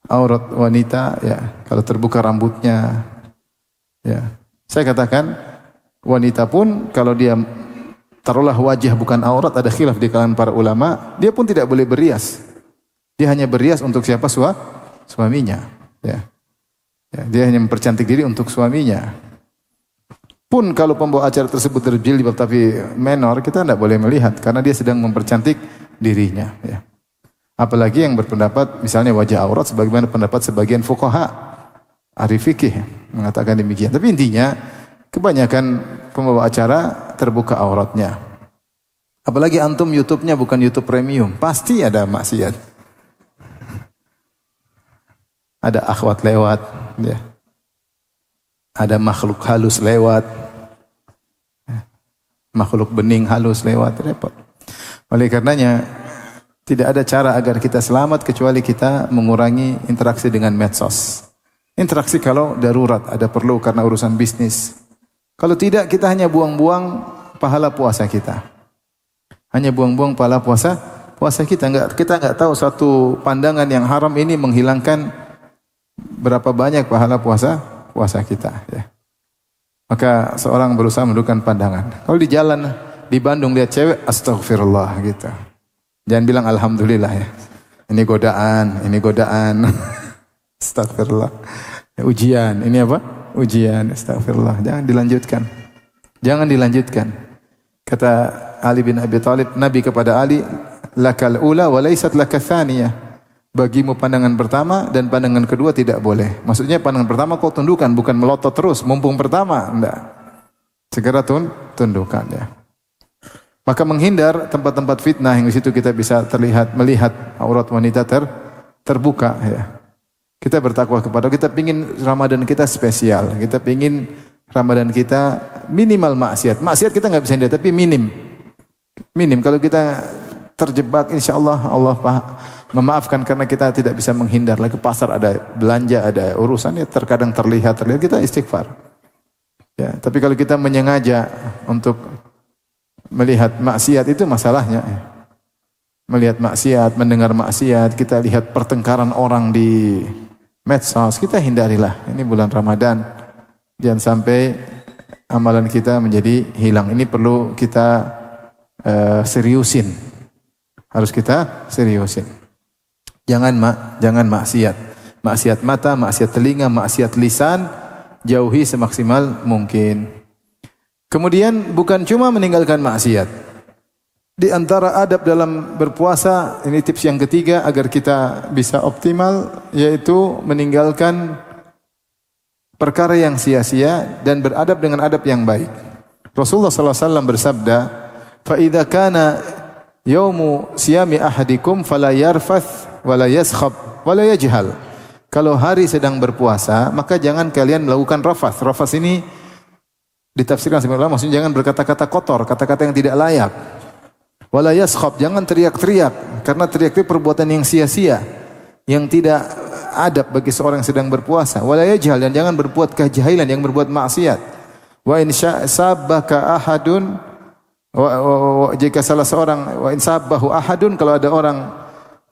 A: aurat wanita, ya, kalau terbuka rambutnya, ya, saya katakan wanita pun kalau dia taruhlah wajah bukan aurat, ada khilaf di kalangan para ulama, dia pun tidak boleh berias. Dia hanya berias untuk siapa? Suaminya. Ya. Ya, dia hanya mempercantik diri untuk suaminya. Pun kalau pembawa acara tersebut berjilbab tapi menor, kita tidak boleh melihat karena dia sedang mempercantik dirinya. Ya. Apalagi yang berpendapat misalnya wajah aurat sebagaimana pendapat sebagian fuqaha ahli fikih mengatakan demikian. Tapi intinya kebanyakan pembawa acara terbuka auratnya. Apalagi antum YouTube-nya bukan YouTube premium, pasti ada maksiat. Ada akhwat lewat, ya. Ada makhluk halus lewat, makhluk bening halus lewat, repot. Oleh karenanya tidak ada cara agar kita selamat kecuali kita mengurangi interaksi dengan medsos. Interaksi kalau darurat, ada perlu karena urusan bisnis. Kalau tidak, kita hanya buang-buang pahala puasa kita. Hanya buang-buang pahala puasa kita. Kita enggak tahu satu pandangan yang haram ini menghilangkan berapa banyak pahala puasa kita. Ya. Maka seorang berusaha menundukkan pandangan. Kalau di jalan, di Bandung lihat cewek, astagfirullah gitu. Jangan bilang alhamdulillah ya. Ini godaan. Astagfirullah. Ujian, ini apa? Ujian, astagfirullah. Jangan dilanjutkan. Kata Ali bin Abi Thalib, Nabi kepada Ali, lakal ula wa laysat lakas tsaniyah. Bagimu pandangan pertama dan pandangan kedua tidak boleh. Maksudnya pandangan pertama kau tundukkan, bukan melotot terus, mumpung pertama. Enggak. Segera tundukkan ya. Maka menghindar tempat-tempat fitnah yang di situ kita bisa melihat aurat wanita terbuka ya. Kita bertakwa kepada Allah, kita pingin Ramadan kita spesial. Kita pingin Ramadan kita minimal maksiat. Maksiat kita enggak bisa hindari, tapi minim. Kalau kita terjebak, insyaallah Allah memaafkan karena kita tidak bisa menghindar. Lagi ke pasar ada belanja, ada urusan ya terkadang terlihat kita istighfar. Ya, tapi kalau kita menyengaja untuk melihat maksiat itu masalahnya. Melihat maksiat, mendengar maksiat, kita lihat pertengkaran orang di medsos, kita hindarilah. Ini bulan Ramadan. Jangan sampai amalan kita menjadi hilang. Ini perlu kita seriusin. Harus kita seriusin. Jangan maksiat. Maksiat mata, maksiat telinga, maksiat lisan, jauhi semaksimal mungkin. Kemudian bukan cuma meninggalkan maksiat. Di antara adab dalam berpuasa, ini tips yang ketiga agar kita bisa optimal, yaitu meninggalkan perkara yang sia-sia dan beradab dengan adab yang baik. Rasulullah SAW bersabda, فَإِذَا كَانَ يَوْمُ سِيَامِ أَحَدِكُمْ فَلَا يَرْفَثْ وَلَا يَسْخَبْ وَلَا يَجْهَلْ. Kalau hari sedang berpuasa, maka jangan kalian melakukan rafath. Rafath ini ditafsirkan sebagai ulama, maksudnya jangan berkata-kata kotor, kata-kata yang tidak layak. Wala yaskhab, jangan teriak-teriak, karena teriak itu perbuatan yang sia-sia, yang tidak adab bagi seorang yang sedang berpuasa. Wala yajhal, dan jangan berbuat kejahilan, yang berbuat maksiat. Wa in sabbaka ahadun, jika salah seorang, wa in sabbahu ahadun, kalau ada orang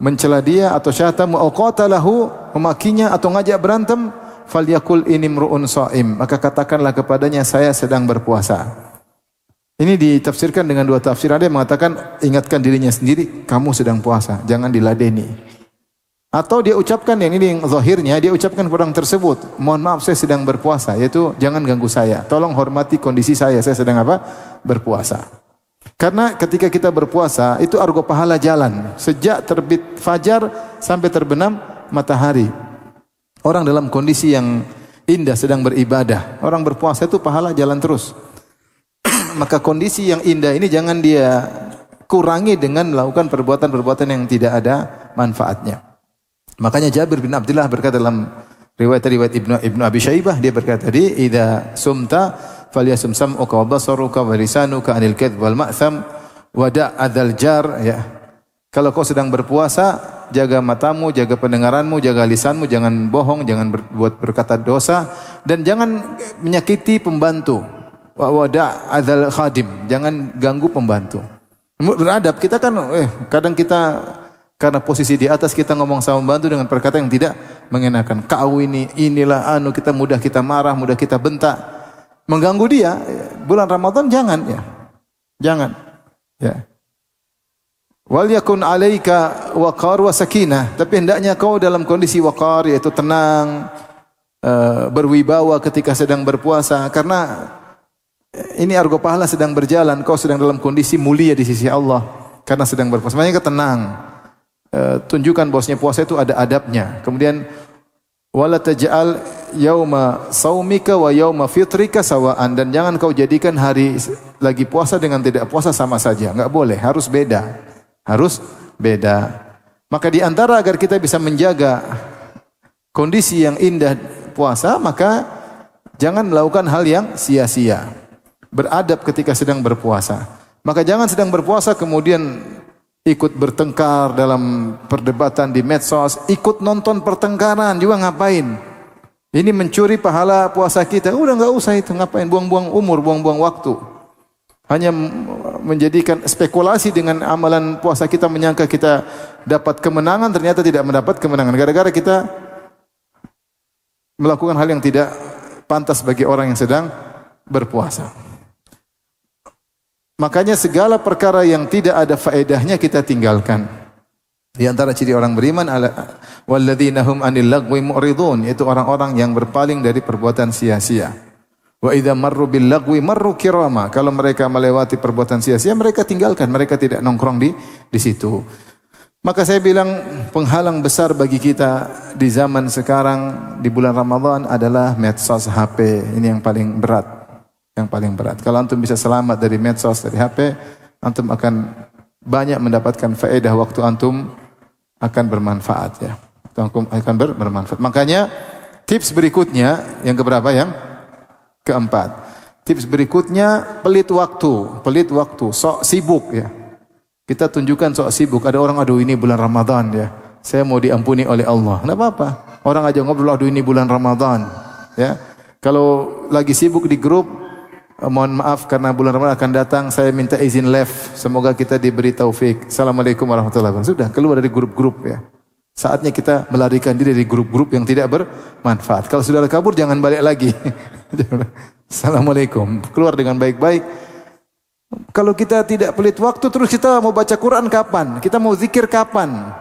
A: mencela dia atau syatamu au qatalahu, memakinya atau ngajak berantem, falyakul inimruun shaim, maka katakanlah kepadanya saya sedang berpuasa. Ini ditafsirkan dengan dua tafsir. Ada yang mengatakan ingatkan dirinya sendiri, kamu sedang puasa, jangan diladeni. Atau dia ucapkan yang ini yang zahirnya, dia ucapkan kepada orang tersebut, mohon maaf saya sedang berpuasa, yaitu jangan ganggu saya, tolong hormati kondisi saya sedang apa? Berpuasa. Karena ketika kita berpuasa, itu argo pahala jalan, sejak terbit fajar sampai terbenam matahari. Orang dalam kondisi yang indah sedang beribadah, orang berpuasa itu pahala jalan terus. Maka kondisi yang indah ini jangan dia kurangi dengan melakukan perbuatan-perbuatan yang tidak ada manfaatnya. Makanya Jabir bin Abdullah berkata dalam riwayat Ibnu Abi Syaibah, dia berkata tadi, "Idza sumta falyasum sam'uka wa basaruka wa lisanuka 'anil kadhib wal ma'tham wa da'adzal jar." Ya. Kalau kau sedang berpuasa, jaga matamu, jaga pendengaranmu, jaga lisanmu, jangan bohong, jangan berkata dosa, dan jangan menyakiti pembantu. Wada adzal khadim, jangan ganggu pembantu. Beradab, kita kan kadang kita karena posisi di atas kita ngomong sama pembantu dengan perkataan yang tidak mengenakan. Kau inilah kita mudah kita marah, mudah kita bentak, mengganggu dia. Bulan Ramadan jangan ya. Jangan. Ya. Wal yakun 'alaika waqar wa sakinah, tapi hendaknya kau dalam kondisi waqar, yaitu tenang, berwibawa ketika sedang berpuasa, karena ini argo pahala sedang berjalan, kau sedang dalam kondisi mulia di sisi Allah karena sedang berpuasa. Makanya tenang. Tunjukkan bahwasanya puasa itu ada adabnya. Kemudian Wala taj'al yauma saumika wa yauma fitrika sawaan, dan jangan kau jadikan hari lagi puasa dengan tidak puasa sama saja. Enggak boleh, harus beda. Harus beda. Maka di antara agar kita bisa menjaga kondisi yang indah puasa, maka jangan melakukan hal yang sia-sia. Beradab ketika sedang berpuasa. Maka jangan sedang berpuasa kemudian ikut bertengkar dalam perdebatan di medsos, ikut nonton pertengkaran juga ngapain? Ini mencuri pahala puasa kita. Udah enggak usah itu, ngapain buang-buang umur, buang-buang waktu. Hanya menjadikan spekulasi dengan amalan puasa kita, menyangka kita dapat kemenangan, ternyata tidak mendapat kemenangan. Gara-gara kita melakukan hal yang tidak pantas bagi orang yang sedang berpuasa. Makanya segala perkara yang tidak ada faedahnya kita tinggalkan. Di antara ciri orang beriman walladzina hum 'anil lagwi mu'ridun, yaitu orang-orang yang berpaling dari perbuatan sia-sia. Wa idza marru bil lagwi marru kirama, kalau mereka melewati perbuatan sia-sia mereka tinggalkan, mereka tidak nongkrong di situ. Maka saya bilang penghalang besar bagi kita di zaman sekarang di bulan Ramadan adalah medsos, HP. Ini yang paling berat. Yang paling berat. Kalau antum bisa selamat dari medsos, dari HP, antum akan banyak mendapatkan faedah, waktu antum akan bermanfaat ya. Antum akan bermanfaat. Makanya tips berikutnya yang keberapa? Yang keempat. Tips berikutnya pelit waktu, sok sibuk ya. Kita tunjukkan sok sibuk. Ada orang, aduh ini bulan Ramadan ya, saya mau diampuni oleh Allah. Enggak apa-apa. Orang aja ngobrol, aduh ini bulan Ramadan ya. Kalau lagi sibuk di grup, mohon maaf karena bulan Ramadan akan datang, saya minta izin live. Semoga kita diberi taufik. Assalamualaikum warahmatullahi wabarakatuh. Sudah keluar dari grup-grup ya. Saatnya kita melarikan diri dari grup-grup yang tidak bermanfaat. Kalau sudah kabur jangan balik lagi. Assalamualaikum. Keluar dengan baik-baik. Kalau kita tidak pelit waktu, terus kita mau baca Quran kapan? Kita mau zikir kapan?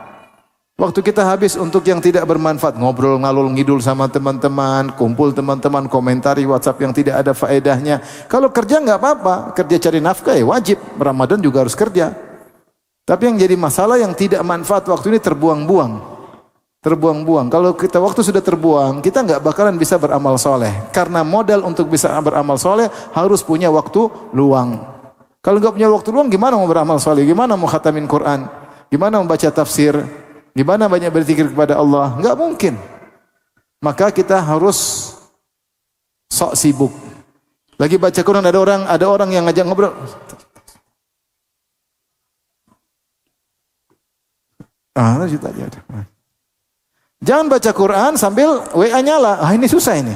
A: Waktu kita habis untuk yang tidak bermanfaat, ngobrol ngalul ngidul sama teman-teman, kumpul teman-teman, komentari WhatsApp yang tidak ada faedahnya. Kalau kerja enggak apa-apa, kerja cari nafkah ya wajib, Ramadan juga harus kerja. Tapi yang jadi masalah yang tidak manfaat waktu ini terbuang-buang. Terbuang-buang. Kalau kita waktu sudah terbuang, kita enggak bakalan bisa beramal soleh. Karena modal untuk bisa beramal soleh harus punya waktu luang. Kalau enggak punya waktu luang, gimana mau beramal soleh? Gimana mau khatamin Quran? Gimana membaca tafsir? Gimana banyak berzikir kepada Allah? Enggak mungkin. Maka kita harus sok sibuk. Lagi baca Quran ada orang yang ngajak ngobrol. Jangan baca Quran sambil WA nyala. Ini susah ini.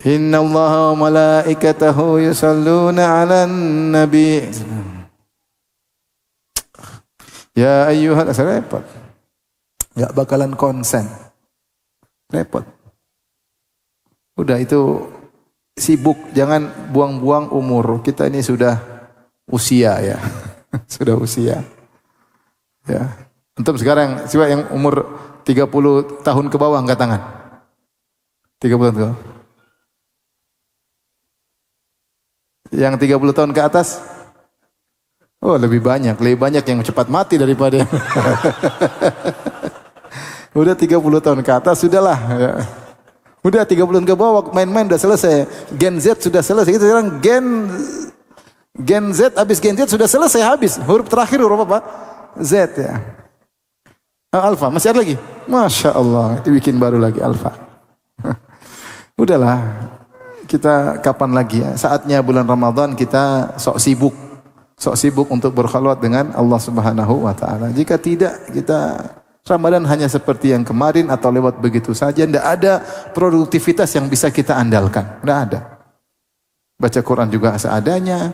A: Innallaha wa malaikatahu yusalluna 'alan nabi. Ya ayyuhal, repot. Enggak bakalan konsen. Repot. Udah itu sibuk, jangan buang-buang umur. Kita ini sudah usia ya. Sudah usia. Ya. Antum sekarang siapa yang umur 30 tahun ke bawah angkat tangan? 30 tahun ke bawah. Yang 30 tahun ke atas? Oh, lebih banyak yang cepat mati daripada yang udah 30 tahun ke atas sudahlah ya. Udah 30 tahun ke bawah main-main udah selesai. Gen Z sudah selesai. Kita sekarang Gen Z, habis Gen Z sudah selesai, habis. Huruf terakhir huruf apa? Z ya. Alfa masih ada lagi? Masya Allah, itu bikin baru lagi Alfa. Udahlah, kita kapan lagi ya? Saatnya bulan Ramadan kita sok sibuk untuk berkhalwat dengan Allah Subhanahu wa taala. Jika tidak, kita Ramadan hanya seperti yang kemarin atau lewat begitu saja, tidak ada produktivitas yang bisa kita andalkan. Tidak ada. Baca Quran juga seadanya,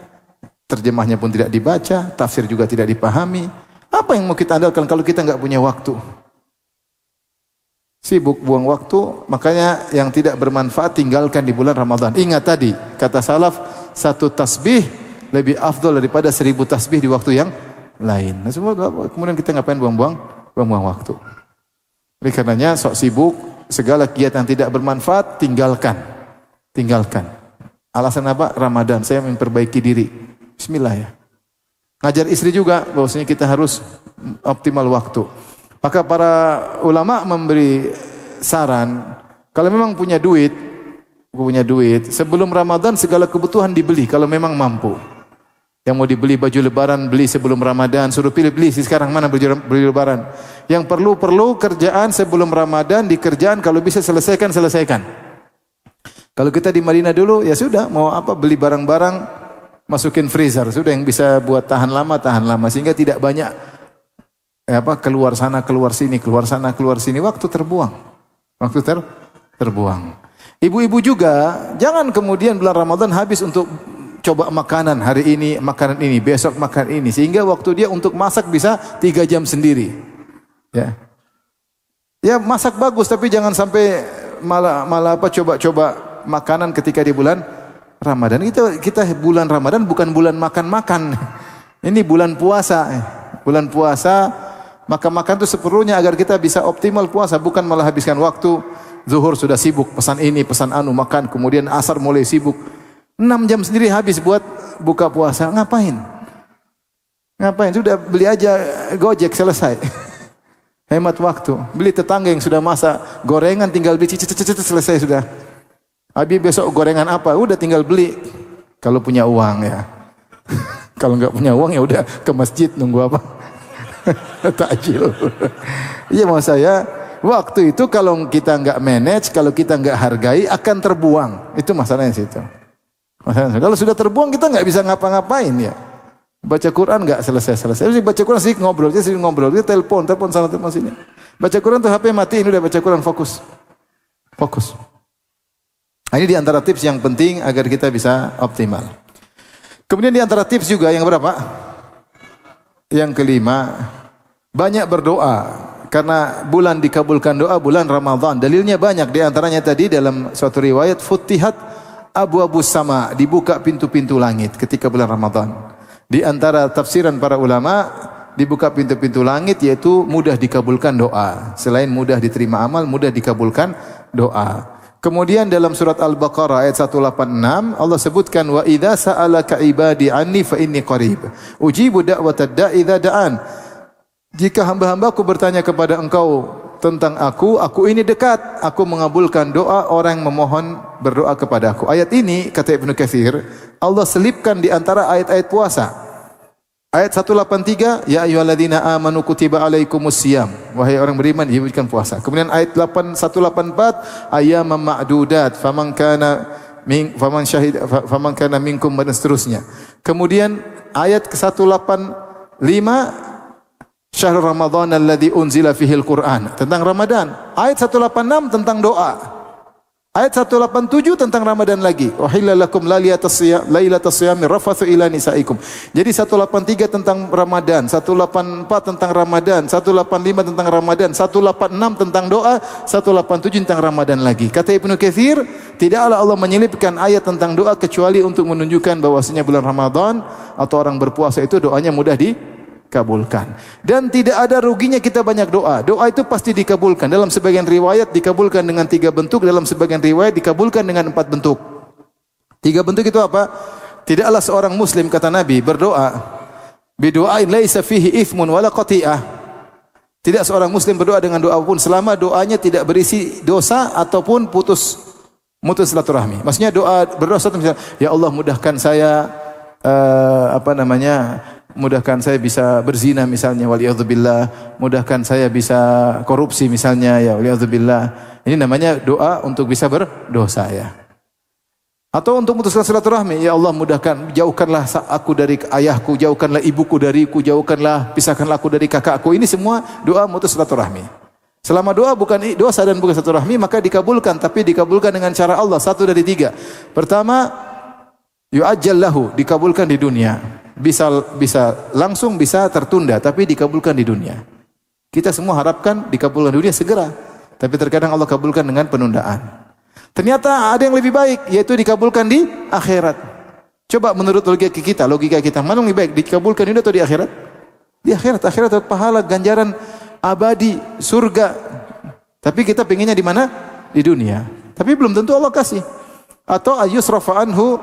A: terjemahnya pun tidak dibaca, tafsir juga tidak dipahami. Apa yang mau kita andalkan kalau kita enggak punya waktu? Sibuk buang waktu, makanya yang tidak bermanfaat tinggalkan di bulan Ramadan. Ingat tadi, kata salaf, satu tasbih lebih afdol daripada 1000 tasbih di waktu yang lain. Nah, semua kemudian kita ngapain buang-buang waktu. Oleh karenanya sok sibuk, segala kegiatan yang tidak bermanfaat tinggalkan. Alasan apa? Ramadan, saya memperbaiki diri. Bismillah ya. Ngajar istri juga bahwasanya kita harus optimal waktu. Maka para ulama memberi saran, kalau memang punya duit, sebelum Ramadan segala kebutuhan dibeli kalau memang mampu. Yang mau dibeli baju lebaran, beli sebelum Ramadan, suruh pilih-pilih sekarang mana beli lebaran. Yang perlu kerjaan sebelum Ramadan, dikerjaan kalau bisa selesaikan. Kalau kita di Madinah dulu, ya sudah, mau apa beli barang-barang, masukin freezer, sudah yang bisa buat tahan lama, sehingga tidak banyak keluar sana, keluar sini, waktu terbuang. Ibu-ibu juga, jangan kemudian bulan Ramadan habis untuk coba makanan, hari ini makanan ini, besok makan ini, sehingga waktu dia untuk masak bisa 3 jam sendiri. Ya masak bagus, tapi jangan sampai malah coba-coba makanan ketika di bulan Ramadan. Kita bulan Ramadan bukan bulan makan-makan. Ini bulan puasa. Bulan puasa, maka makan itu seperlunya agar kita bisa optimal puasa, bukan malah habiskan waktu. Zuhur sudah sibuk, pesan ini, pesan anu, makan, kemudian asar mulai sibuk. 6 jam sendiri habis buat buka puasa. Ngapain? Sudah beli aja Gojek, selesai. Hemat waktu. Beli tetangga yang sudah masak gorengan, tinggal beli selesai sudah. Habis besok gorengan apa? Udah tinggal beli. Kalau punya uang ya. Kalau enggak punya uang ya udah ke masjid nunggu apa? Takjil. Iya, maksud saya, waktu itu kalau kita enggak manage, kalau kita enggak hargai akan terbuang. Itu masalahnya situ. Kalau sudah terbuang kita enggak bisa ngapa-ngapain ya. Baca Quran enggak selesai. Baca Quran sih ngobrol, dia telepon sana telepon sini. Baca Quran tuh HP matiin, udah baca Quran fokus. Ini di antara tips yang penting agar kita bisa optimal. Kemudian di antara tips juga yang berapa? Yang kelima, banyak berdoa. Karena bulan dikabulkan doa bulan Ramadan. Dalilnya banyak, di antaranya tadi dalam suatu riwayat Futtihat Abwabus Sama, dibuka pintu-pintu langit ketika bulan Ramadan. Di antara tafsiran para ulama, dibuka pintu-pintu langit yaitu mudah dikabulkan doa. Selain mudah diterima amal, mudah dikabulkan doa. Kemudian dalam surat Al-Baqarah ayat 186 Allah sebutkan wa idza sa'alaka ibadi anni fa inni qarib ujibu da'watad da'i idza da'an. Jika hamba-hambaku bertanya kepada engkau tentang aku ini dekat, aku mengabulkan doa orang yang memohon berdoa kepada aku. Ayat ini kata Ibnu Katsir, Allah selipkan di antara ayat-ayat puasa. Ayat 183, ya ayyuhalladzina amanu kutiba alaikumusiyam. Wahai orang beriman, diwajibkan puasa. Kemudian ayat 184, ayyaman ma'dudat, faman kana minkum dan seterusnya. Kemudian ayat ke-185, syahrul ramadhan alladzi unzila fihil Qur'an, tentang Ramadan. Ayat 186 tentang doa. Ayat 187 tentang Ramadan lagi. Wahilla lakum lailatas siyami rafathu ila nisaikum. Jadi 183 tentang Ramadan, 184 tentang Ramadan, 185 tentang Ramadan, 186 tentang doa, 187 tentang Ramadan lagi. Kata Ibnu Katsir, tidaklah Allah menyelipkan ayat tentang doa kecuali untuk menunjukkan bahwasanya bulan Ramadan atau orang berpuasa itu doanya mudah dikabulkan. Dan tidak ada ruginya kita banyak doa. Doa itu pasti dikabulkan. Dalam sebagian riwayat dikabulkan dengan 3 bentuk, dalam sebagian riwayat dikabulkan dengan 4 bentuk. 3 bentuk itu apa? Tidaklah seorang muslim, kata Nabi, berdoa bidu'ain laisa fihi ithmun wala qati'ah. Tidak seorang muslim berdoa dengan doa apapun selama doanya tidak berisi dosa ataupun mutus silaturahmi. Maksudnya berdoa misalnya, ya Allah mudahkan saya mudahkan saya bisa berzina misalnya, waliyadzubillah, mudahkan saya bisa korupsi misalnya, ya waliyadzubillah. Ini namanya doa untuk bisa berdosa ya. Atau untuk memutuskan silaturahmi, ya Allah mudahkan, jauhkanlah aku dari ayahku, jauhkanlah ibuku dariku, pisahkanlah aku dari kakakku. Ini semua doa memutus silaturahmi. Selama doa bukan dosa dan bukan silaturahmi, maka dikabulkan, tapi dikabulkan dengan cara Allah, 1 dari 3. Pertama, yu'ajjal lahu, dikabulkan di dunia. Bisa langsung, bisa tertunda, tapi dikabulkan di dunia. Kita semua harapkan dikabulkan di dunia segera, tapi terkadang Allah kabulkan dengan penundaan. Ternyata ada yang lebih baik, yaitu dikabulkan di akhirat. Coba menurut logika kita, mana yang lebih baik, dikabulkan di dunia atau di akhirat? Di akhirat. Akhirat itu pahala, ganjaran abadi, surga. Tapi kita pengennya di mana? Di dunia. Tapi belum tentu Allah kasih. Atau ayusrafa anhu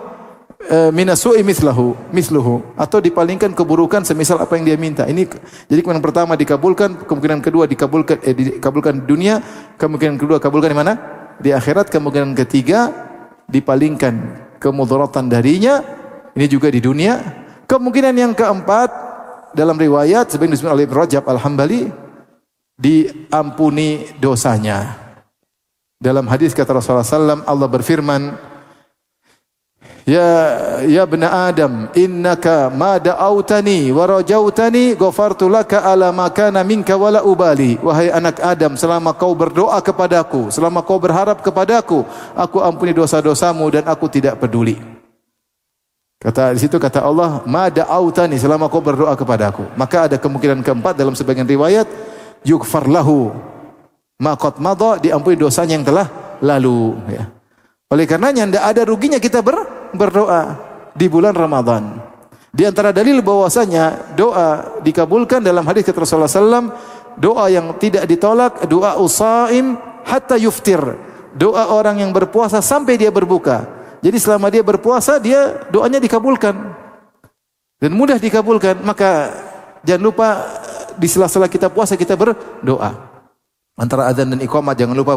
A: minasu'i misluhu atau dipalingkan keburukan semisal apa yang dia minta. Ini jadi kemungkinan pertama dikabulkan, kemungkinan kedua dikabulkan di dunia, kemungkinan kedua kabulkan di mana? Di akhirat, kemungkinan ketiga dipalingkan kemudaratan darinya, ini juga di dunia. Kemungkinan yang keempat dalam riwayat sebagian disebutkan oleh Ibnu Rajab Al-Hambali, diampuni dosanya. Dalam hadis kata Rasulullah SAW, Allah berfirman, Ya bena Adam, innaka ma da'autani wa rajautani ghafartu laka ala ma kana minka wala ubali. Wahai anak Adam, selama kau berdoa kepadaku, selama kau berharap kepadaku, aku ampuni dosa-dosamu dan aku tidak peduli. Di situ kata Allah, ma da'autani, selama kau berdoa kepadaku. Maka ada kemungkinan keempat dalam sebagian riwayat, yughfar lahu ma qad madha, diampuni dosanya yang telah lalu, ya. Oleh karenanya tidak ada ruginya kita berdoa di bulan Ramadan. Di antara dalil bahwasanya doa dikabulkan dalam hadis kata Rasulullah SAW, doa yang tidak ditolak, doa usaim hatta yuftir, doa orang yang berpuasa sampai dia berbuka. Jadi selama dia berpuasa, dia doanya dikabulkan dan mudah dikabulkan. Maka jangan lupa di sela-sela kita puasa kita berdoa. Antara adzan dan iqamah jangan lupa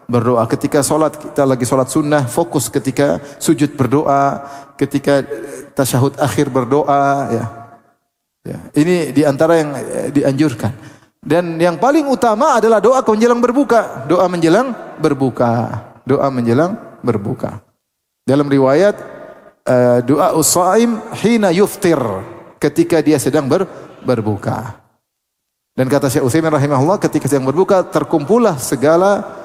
A: berdoa. Ketika sholat, kita lagi sholat sunnah, fokus. Ketika sujud berdoa, ketika tasyahud akhir berdoa, ya. Ini diantara yang dianjurkan. Dan yang paling utama adalah doa menjelang berbuka. Doa menjelang berbuka. Doa menjelang berbuka. Dalam riwayat, doa us-shaim hina yuftir, ketika dia sedang berbuka. Dan kata Syekh Utsaimin rahimahullah, ketika sedang berbuka terkumpullah segala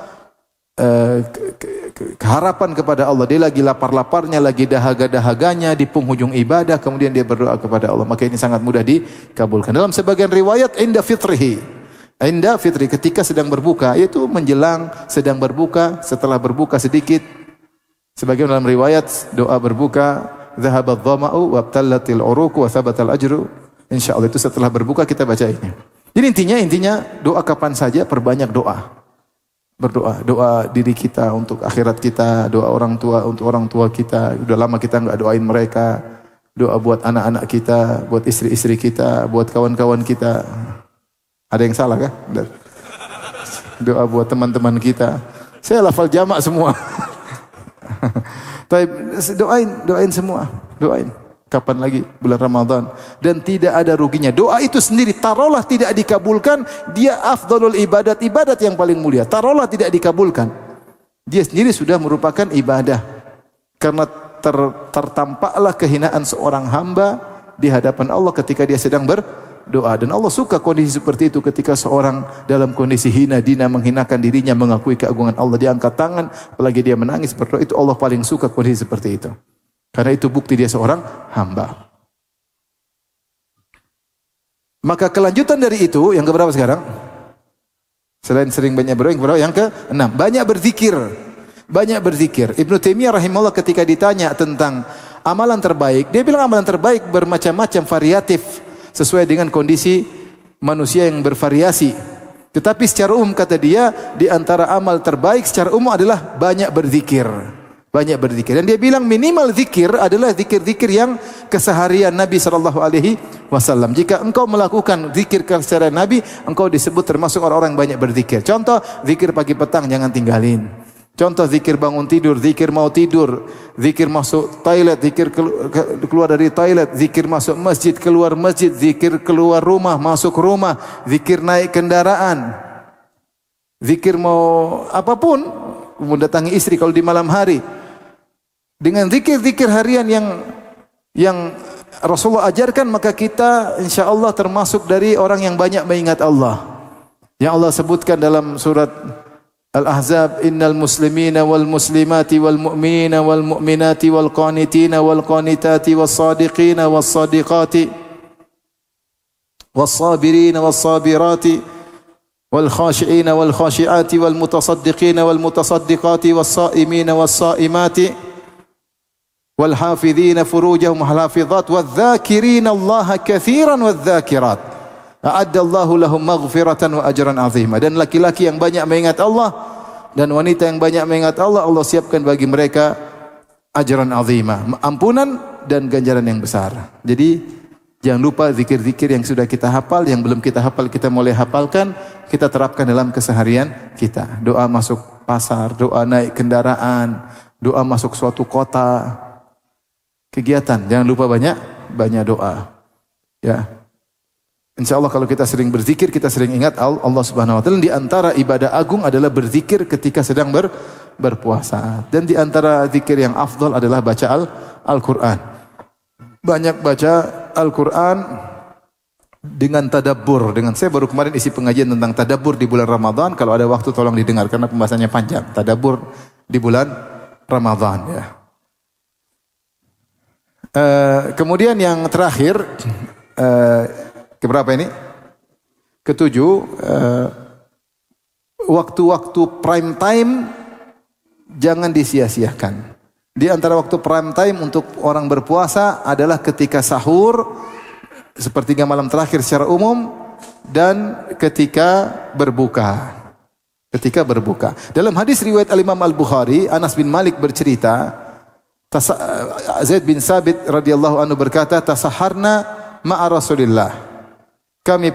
A: keharapan kepada Allah. Dia lagi lapar-laparnya, lagi dahaga-dahaganya, di penghujung ibadah, kemudian dia berdoa kepada Allah. Maka ini sangat mudah dikabulkan. Dalam sebagian riwayat, inda fitri, ketika sedang berbuka, yaitu menjelang sedang berbuka, setelah berbuka sedikit. Sebagian dalam riwayat, doa berbuka, dhahabat dhama'u wabtallatil uruku wa thabatal ajru. Insyaallah itu setelah berbuka kita baca ini. Jadi intinya doa kapan saja, perbanyak doa. Berdoa, doa diri kita untuk akhirat kita, doa orang tua untuk orang tua kita. Udah lama kita enggak doain mereka. Doa buat anak-anak kita, buat istri-istri kita, buat kawan-kawan kita. Ada yang salah kah? Doa buat teman-teman kita. Saya lafal jamak semua. doain semua, doain. Kapan lagi bulan Ramadan, dan tidak ada ruginya. Doa itu sendiri taruhlah tidak dikabulkan, dia afdalul ibadat yang paling mulia. Taruhlah tidak dikabulkan, dia sendiri sudah merupakan ibadah. Karena tertampaklah kehinaan seorang hamba di hadapan Allah ketika dia sedang berdoa. Dan Allah suka kondisi seperti itu, ketika seorang dalam kondisi hina dina menghinakan dirinya, mengakui keagungan Allah, dia angkat tangan, apalagi dia menangis berdoa, itu Allah paling suka kondisi seperti itu. Karena itu bukti dia seorang hamba. Maka kelanjutan dari itu, yang keberapa sekarang? Selain sering banyak berdoa, yang keberapa? Yang ke-6, banyak berzikir. Banyak berzikir. Ibnu Taimiyah rahimahullah ketika ditanya tentang amalan terbaik, dia bilang amalan terbaik bermacam-macam, variatif, sesuai dengan kondisi manusia yang bervariasi. Tetapi secara umum kata dia, di antara amal terbaik secara umum adalah banyak berzikir. Banyak berzikir. Dan dia bilang minimal zikir adalah zikir-zikir yang keseharian Nabi SAW. Jika engkau melakukan zikir keseharian Nabi, engkau disebut termasuk orang-orang yang banyak berzikir. Contoh, zikir pagi petang jangan tinggalin. Contoh, zikir bangun tidur, zikir mau tidur, zikir masuk toilet, zikir keluar dari toilet, zikir masuk masjid, keluar masjid, zikir keluar rumah, masuk rumah, zikir naik kendaraan, zikir mau apapun, mendatangi istri kalau di malam hari. Dengan zikir-zikir harian yang Rasulullah ajarkan, maka kita insyaallah termasuk dari orang yang banyak mengingat Allah. Yang Allah sebutkan dalam surat Al-Ahzab, innal muslimina wal muslimati wal mu'minina wal mu'minati wal qanitina wal qanitati was sadiqina was sadiqati was sabirina was sabirati wal khashi'ina wal khashi'ati wal mutasaddiqina wal mutasaddiqati was saimina was saimati wal hafidhina furujahum wal hafidhat wadh dzakirina Allah katsiran wadh dzakirat a'addallahu lahum maghfiratan wa ajran 'azima. Dan laki-laki yang banyak mengingat Allah dan wanita yang banyak mengingat Allah, Allah siapkan bagi mereka ajran azima, ampunan dan ganjaran yang besar. Jadi jangan lupa zikir-zikir yang sudah kita hafal, yang belum kita hafal kita mulai hafalkan, kita terapkan dalam keseharian kita. Doa masuk pasar, doa naik kendaraan, doa masuk suatu kota, kegiatan. Jangan lupa banyak doa. Ya. Insya Allah kalau kita sering berzikir, kita sering ingat Allah Subhanahu Wa Taala. Di antara ibadah agung adalah berzikir ketika sedang berpuasa. Dan di antara zikir yang afdal adalah baca Al-Quran. Banyak baca Al-Quran dengan tadabbur. Saya baru kemarin isi pengajian tentang tadabbur di bulan Ramadan. Kalau ada waktu tolong didengar karena pembahasannya panjang. Tadabbur di bulan Ramadan. Ya. Kemudian yang terakhir, keberapa ini? Ketujuh, waktu-waktu prime time jangan disia-siakan. Di antara waktu prime time untuk orang berpuasa adalah ketika sahur, sepertiga malam terakhir secara umum, dan ketika berbuka. Dalam hadis riwayat Al-Imam Al-Bukhari, Anas bin Malik bercerita, Zaid bin Sabit radhiyallahu anhu berkata, tasaharna ma'a Rasulillah. Kami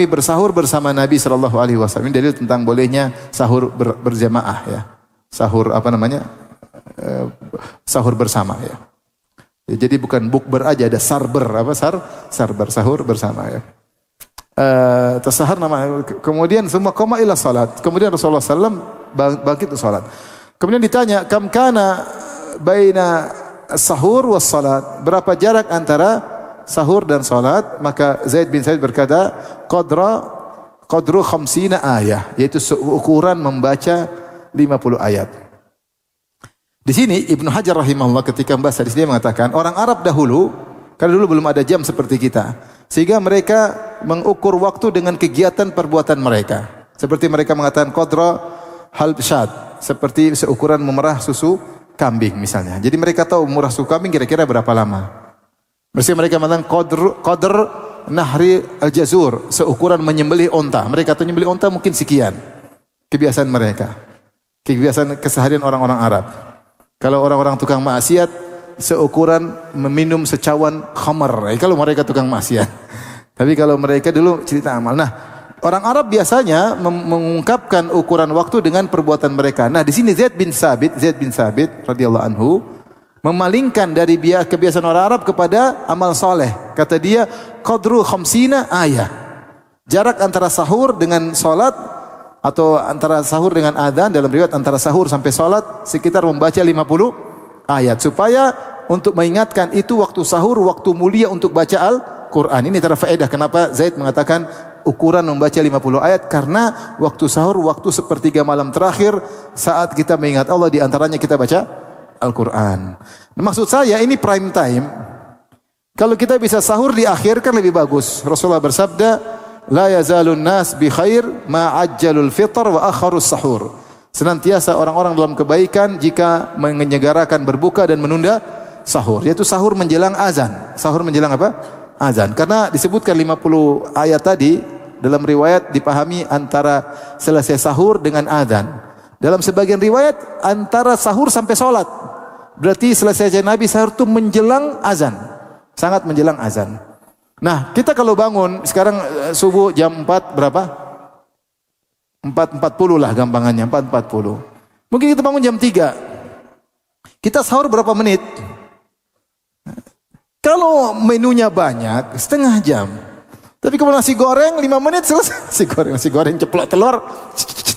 A: bersahur bersama Nabi sallallahu alaihi wasallam. Ini dalil tentang bolehnya sahur berjamaah ya. Sahur sahur bersama ya. Jadi bukan bukber aja, ada sarber sarber sahur bersama ya. Tasahar nama, kemudian semua qama ila salat. Kemudian Rasulullah sallam bangkit untuk salat. Kemudian ditanya, kam kana baina sahur was salat? Berapa jarak antara sahur dan salat? Maka Zaid bin Sabit berkata, qadru 50 ayah, yaitu ukuran membaca 50 ayat. Di sini Ibnu Hajar rahimahullah ketika membahas hadis dia mengatakan, orang Arab dahulu, karena dulu belum ada jam seperti kita, sehingga mereka mengukur waktu dengan kegiatan perbuatan mereka. Seperti mereka mengatakan qadra halb syad, seperti seukuran memerah susu kambing misalnya. Jadi mereka tahu memerah susu kambing kira-kira berapa lama. Mesti mereka mengatakan qadr nahri al-jazur, seukuran menyembelih onta. Mereka tahu menyembelih onta mungkin sekian. Kebiasaan mereka. Kebiasaan keseharian orang-orang Arab. Kalau orang-orang tukang maksiat, seukuran meminum secawan khamar. Kalau mereka tukang maksiat. Tapi kalau mereka dulu cerita amal. Nah, orang Arab biasanya mengungkapkan ukuran waktu dengan perbuatan mereka. Nah, di sini Zaid bin Sabit radhiyallahu anhu memalingkan dari kebiasaan orang Arab kepada amal soleh. Kata dia, qadru 50 ayah. Jarak antara sahur dengan salat atau antara sahur dengan adzan, dalam riwayat antara sahur sampai salat sekitar membaca 50 ayat. Supaya untuk mengingatkan itu waktu sahur, waktu mulia untuk baca Al-Quran. Ini antara faedah kenapa Zaid mengatakan ukuran membaca 50 ayat, karena waktu sahur, waktu sepertiga malam terakhir saat kita mengingat Allah, di antaranya kita baca Al-Quran. Maksud saya ini prime time. Kalau kita bisa sahur di akhir kan lebih bagus. Rasulullah bersabda, la yazalun nas bi khair ma ajjalul fitr wa akharus sahur. Senantiasa orang-orang dalam kebaikan jika menyegarakan berbuka dan menunda sahur. Yaitu sahur menjelang azan. Sahur menjelang apa? Azan. Karena disebutkan 50 ayat tadi dalam riwayat dipahami antara selesai sahur dengan azan. Dalam sebagian riwayat antara sahur sampai salat. Berarti selesai Nabi sahur itu menjelang azan. Sangat menjelang azan. Nah, kita kalau bangun sekarang subuh jam 4 berapa? 4.40 lah gampangannya, 4.40. Mungkin kita bangun jam 3. Kita sahur berapa menit? Kalau menunya banyak, setengah jam. Tapi kalau nasi goreng 5 menit selesai. Nasi goreng ceplok telur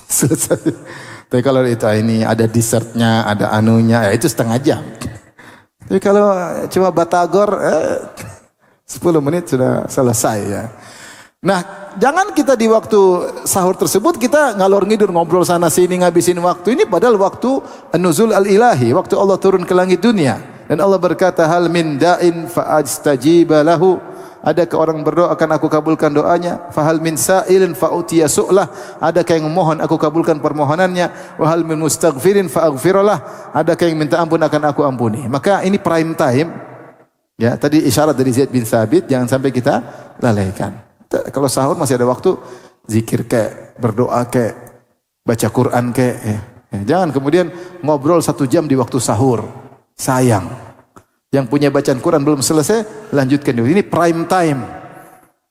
A: selesai. Tapi kalau ini ada dessertnya, ada anunya, ya itu setengah jam. Tapi kalau cuma batagor 10 menit sudah selesai ya. Nah, jangan kita di waktu sahur tersebut kita ngalor ngidur ngobrol sana sini ngabisin waktu. Ini padahal waktu an-nuzul al-ilahi, waktu Allah turun ke langit dunia. Dan Allah berkata, hal min da'in fa'astajiba lahu. Adakah orang berdoa akan aku kabulkan doanya? Fahal min sa'ilin fa'utiya su'lah. Adakah yang memohon aku kabulkan permohonannya? Wahal min mustaghfirin fa'aghfirullah. Adakah yang minta ampun akan aku ampuni? Maka ini prime time. Ya, tadi isyarat dari Zaid bin Sabit, jangan sampai kita lalaikan. Kalau sahur masih ada waktu, zikir kayak, berdoa kayak, baca Quran kayak, ya. Ya, jangan kemudian ngobrol 1 jam di waktu sahur. Sayang. Yang punya bacaan Quran belum selesai, lanjutkan dulu. Ini prime time.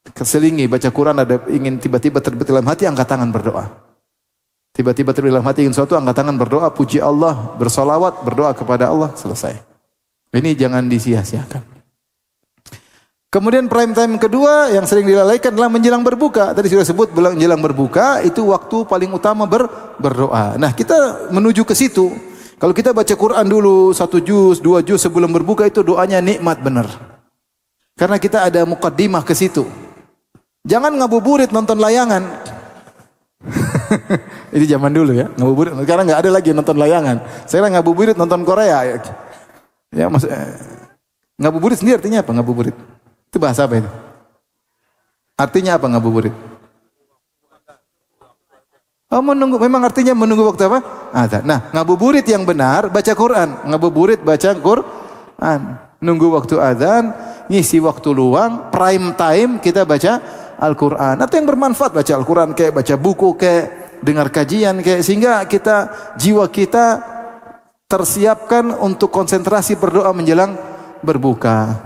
A: Keselingi baca Quran, ada ingin tiba-tiba terbetik dalam hati, angkat tangan berdoa. Tiba-tiba terbetik dalam hati ingin sesuatu, angkat tangan berdoa, puji Allah, bersolawat, berdoa kepada Allah, selesai. Ini jangan disia-siakan. Kemudian prime time kedua yang sering dilalaikan adalah menjelang berbuka. Tadi sudah sebut menjelang berbuka itu waktu paling utama berdoa. Nah, kita menuju ke situ. Kalau kita baca Quran dulu 1 juz, 2 juz sebelum berbuka itu doanya nikmat benar. Karena kita ada mukaddimah ke situ. Jangan ngabuburit nonton layangan. Ini zaman dulu ya, ngabuburit. Sekarang nggak ada lagi nonton layangan. Sekarang ngabuburit nonton Korea. Ya, maksud ngabuburit sendiri artinya apa ngabuburit? Itu bahasa apa itu? Artinya apa ngabuburit? Oh, menunggu, memang artinya menunggu waktu apa? Nah, ngabuburit yang benar baca Quran. Ngabuburit baca Quran. Nunggu waktu azan, ngisi waktu luang, prime time kita baca Al-Quran. Atau yang bermanfaat baca Al-Quran, kayak baca buku, kayak dengar kajian, kayak sehingga jiwa kita tersiapkan untuk konsentrasi berdoa menjelang berbuka.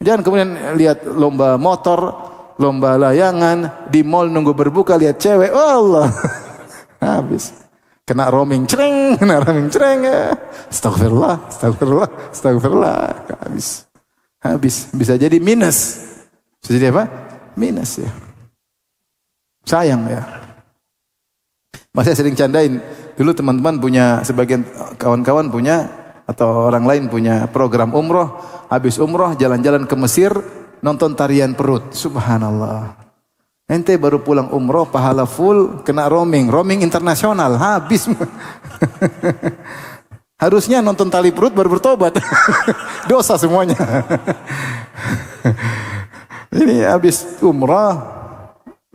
A: Jangan kemudian lihat lomba motor, lomba layangan, di mall nunggu berbuka lihat cewek, oh Allah. Habis. Kena roaming, cereng, Astagfirullah. Habis. Bisa jadi minus. Bisa jadi apa? Minus ya. Sayang ya. Masih sering candain. Dulu teman-teman punya, sebagian kawan-kawan punya, atau orang lain punya program umroh. Habis umroh jalan-jalan ke Mesir, nonton tarian perut. Subhanallah. Ente baru pulang umroh, pahala full, kena roaming internasional, habis. Harusnya nonton tali perut baru bertobat. Dosa semuanya. Ini habis umroh,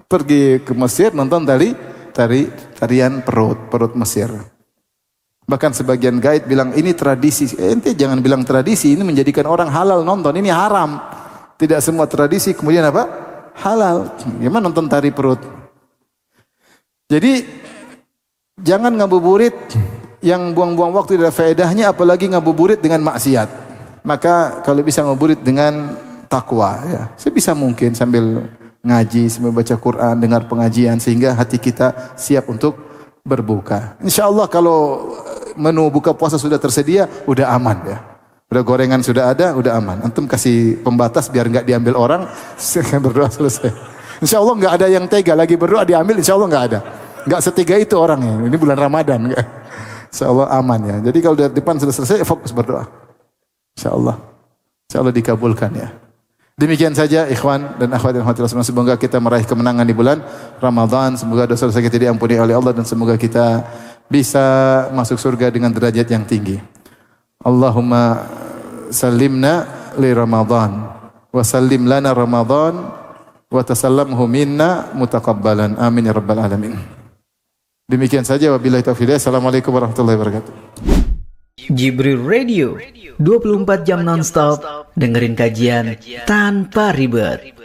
A: pergi ke Mesir, nonton tarian perut Mesir. Bahkan sebagian guide bilang ini tradisi. Ente jangan bilang tradisi, ini menjadikan orang halal nonton, ini haram. Tidak semua tradisi kemudian apa? Halal. Gimana nonton tari perut? Jadi jangan ngabuburit yang buang-buang waktu tidak faedahnya, apalagi ngabuburit dengan maksiat. Maka kalau bisa ngabuburit dengan takwa ya. Sebisa mungkin sambil ngaji, sambil baca Quran, dengar pengajian sehingga hati kita siap untuk berbuka. Insyaallah kalau menu buka puasa sudah tersedia, udah aman ya. Udah gorengan sudah ada, udah aman. Antum kasih pembatas biar enggak diambil orang, berdoa selesai. Insyaallah enggak ada yang tega lagi berdoa diambil, insyaallah enggak ada. Enggak setiga itu orangnya. Ini bulan Ramadan enggak. Insyaallah aman ya. Jadi kalau di depan sudah selesai, fokus berdoa. Insyaallah. Insyaallah dikabulkan ya. Demikian saja ikhwan dan akhwat yang hati Rasulullah. Semoga kita meraih kemenangan di bulan Ramadan. Semoga dosa-dosa kita diampuni oleh Allah dan semoga kita bisa masuk surga dengan derajat yang tinggi. Allahumma sallimna li Ramadan wa sallim lana Ramadan wa tasallamhu minna mutaqabbalan. Amin ya rabbal alamin. Demikian saja wabillahi taufiq. Assalamualaikum warahmatullahi wabarakatuh.
B: Jibril Radio 24 jam nonstop dengerin kajian tanpa ribet.